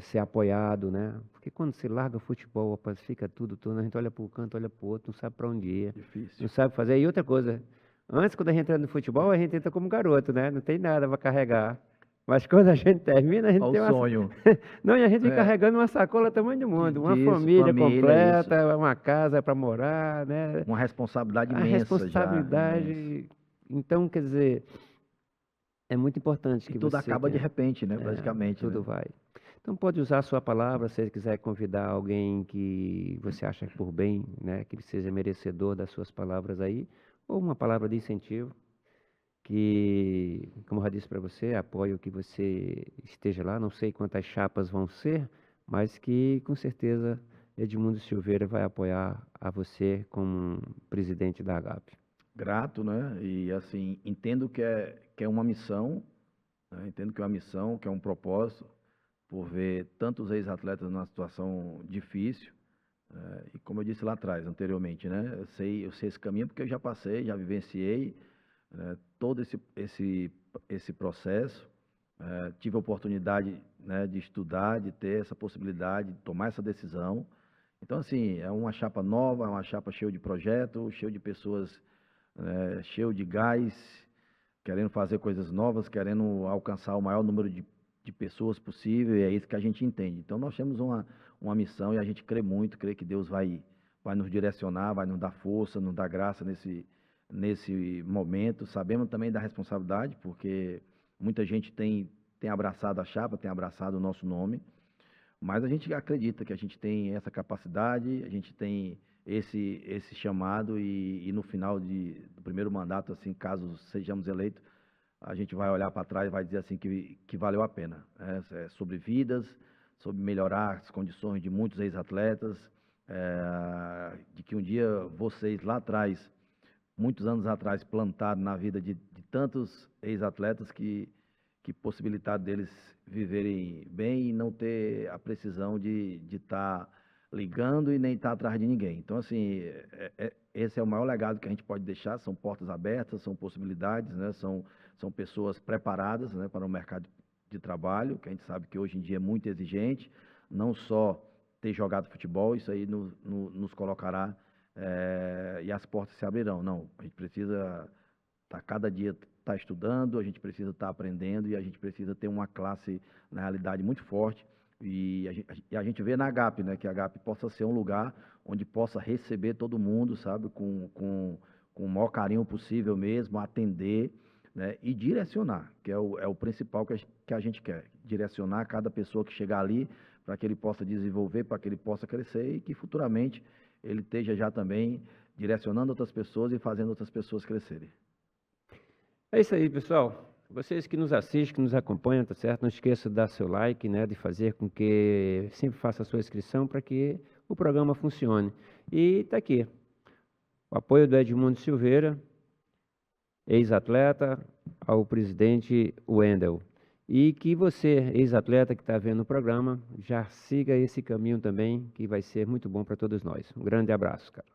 [SPEAKER 1] ser apoiado, né? Porque quando se larga o futebol, rapaz, fica tudo, a gente olha para o canto, olha para o outro, não sabe para onde ir,
[SPEAKER 2] Difícil.
[SPEAKER 1] não sabe fazer. E outra coisa, antes, quando a gente entra no futebol, a gente entra como garoto, né? Não tem nada para carregar. Mas quando a gente termina, a gente
[SPEAKER 2] Ao
[SPEAKER 1] tem uma.
[SPEAKER 2] sonho.
[SPEAKER 1] Não, e a gente vem
[SPEAKER 2] É,
[SPEAKER 1] carregando uma sacola tamanho do mundo, uma
[SPEAKER 2] disso,
[SPEAKER 1] família
[SPEAKER 2] família, isso.
[SPEAKER 1] completa, uma casa para morar, né?
[SPEAKER 2] Uma responsabilidade
[SPEAKER 1] A
[SPEAKER 2] imensa já, imensa.
[SPEAKER 1] responsabilidade. Então, quer dizer, é muito importante
[SPEAKER 2] E
[SPEAKER 1] que
[SPEAKER 2] tudo
[SPEAKER 1] você
[SPEAKER 2] acaba de
[SPEAKER 1] tenha.
[SPEAKER 2] repente, né? Praticamente,
[SPEAKER 1] Tudo
[SPEAKER 2] né?
[SPEAKER 1] vai. Então, pode usar a sua palavra, se você quiser convidar alguém que você acha por bem, né? Que seja merecedor das suas palavras aí, ou uma palavra de incentivo que, como eu já disse para você, apoio que você esteja lá. Não sei quantas chapas vão ser, mas que com certeza Edmundo Silveira vai apoiar a você como presidente da AGAP.
[SPEAKER 2] Grato, né? E assim, entendo que é uma missão, né? Entendo que é uma missão, que é um propósito, por ver tantos ex-atletas numa situação difícil. E como eu disse lá atrás, anteriormente, né? Eu sei esse caminho porque eu já passei, já vivenciei, todo esse processo. Tive a oportunidade, né, de estudar, de ter essa possibilidade, de tomar essa decisão. Então, assim, é uma chapa nova, é uma chapa cheia de projetos, cheia de pessoas, cheio de gás, querendo fazer coisas novas, querendo alcançar o maior número de pessoas possível, e é isso que a gente entende. Então, nós temos uma missão e a gente crê muito, crê que Deus vai nos direcionar, vai nos dar força, nos dar graça nesse momento. Sabemos também da responsabilidade, porque muita gente tem abraçado a chapa, tem abraçado o nosso nome, mas a gente acredita que a gente tem essa capacidade, a gente tem esse chamado e no final do primeiro mandato, assim, caso sejamos eleitos, a gente vai olhar para trás e vai dizer assim que valeu a pena. É sobre vidas, sobre melhorar as condições de muitos ex-atletas, de que um dia vocês lá atrás, muitos anos atrás, plantaram na vida de tantos ex-atletas que possibilitaram deles viverem bem e não ter a precisão de estar ligando e nem estar atrás de ninguém. Então, assim, esse é o maior legado que a gente pode deixar, são portas abertas, são possibilidades, né? São pessoas preparadas, né, para o mercado de trabalho, que a gente sabe que hoje em dia é muito exigente, não só ter jogado futebol, isso aí nos colocará e as portas se abrirão. Não, a gente precisa cada dia estar estudando, a gente precisa estar aprendendo e a gente precisa ter uma classe, na realidade, muito forte. E a gente vê na HAP, né, que a HAP possa ser um lugar onde possa receber todo mundo, sabe, com o maior carinho possível mesmo, atender, né, e direcionar, que é o principal que a gente quer. Direcionar cada pessoa que chegar ali para que ele possa desenvolver, para que ele possa crescer e que futuramente ele esteja já também direcionando outras pessoas e fazendo outras pessoas crescerem.
[SPEAKER 1] É isso aí, pessoal. Vocês que nos assistem, que nos acompanham, tá certo? Não esqueça de dar seu like, né? De fazer com que sempre faça a sua inscrição para que o programa funcione. E está aqui, o apoio do Edmundo Silveira, ex-atleta, ao presidente Wendel. E que você, ex-atleta que está vendo o programa, já siga esse caminho também, que vai ser muito bom para todos nós. Um grande abraço, cara.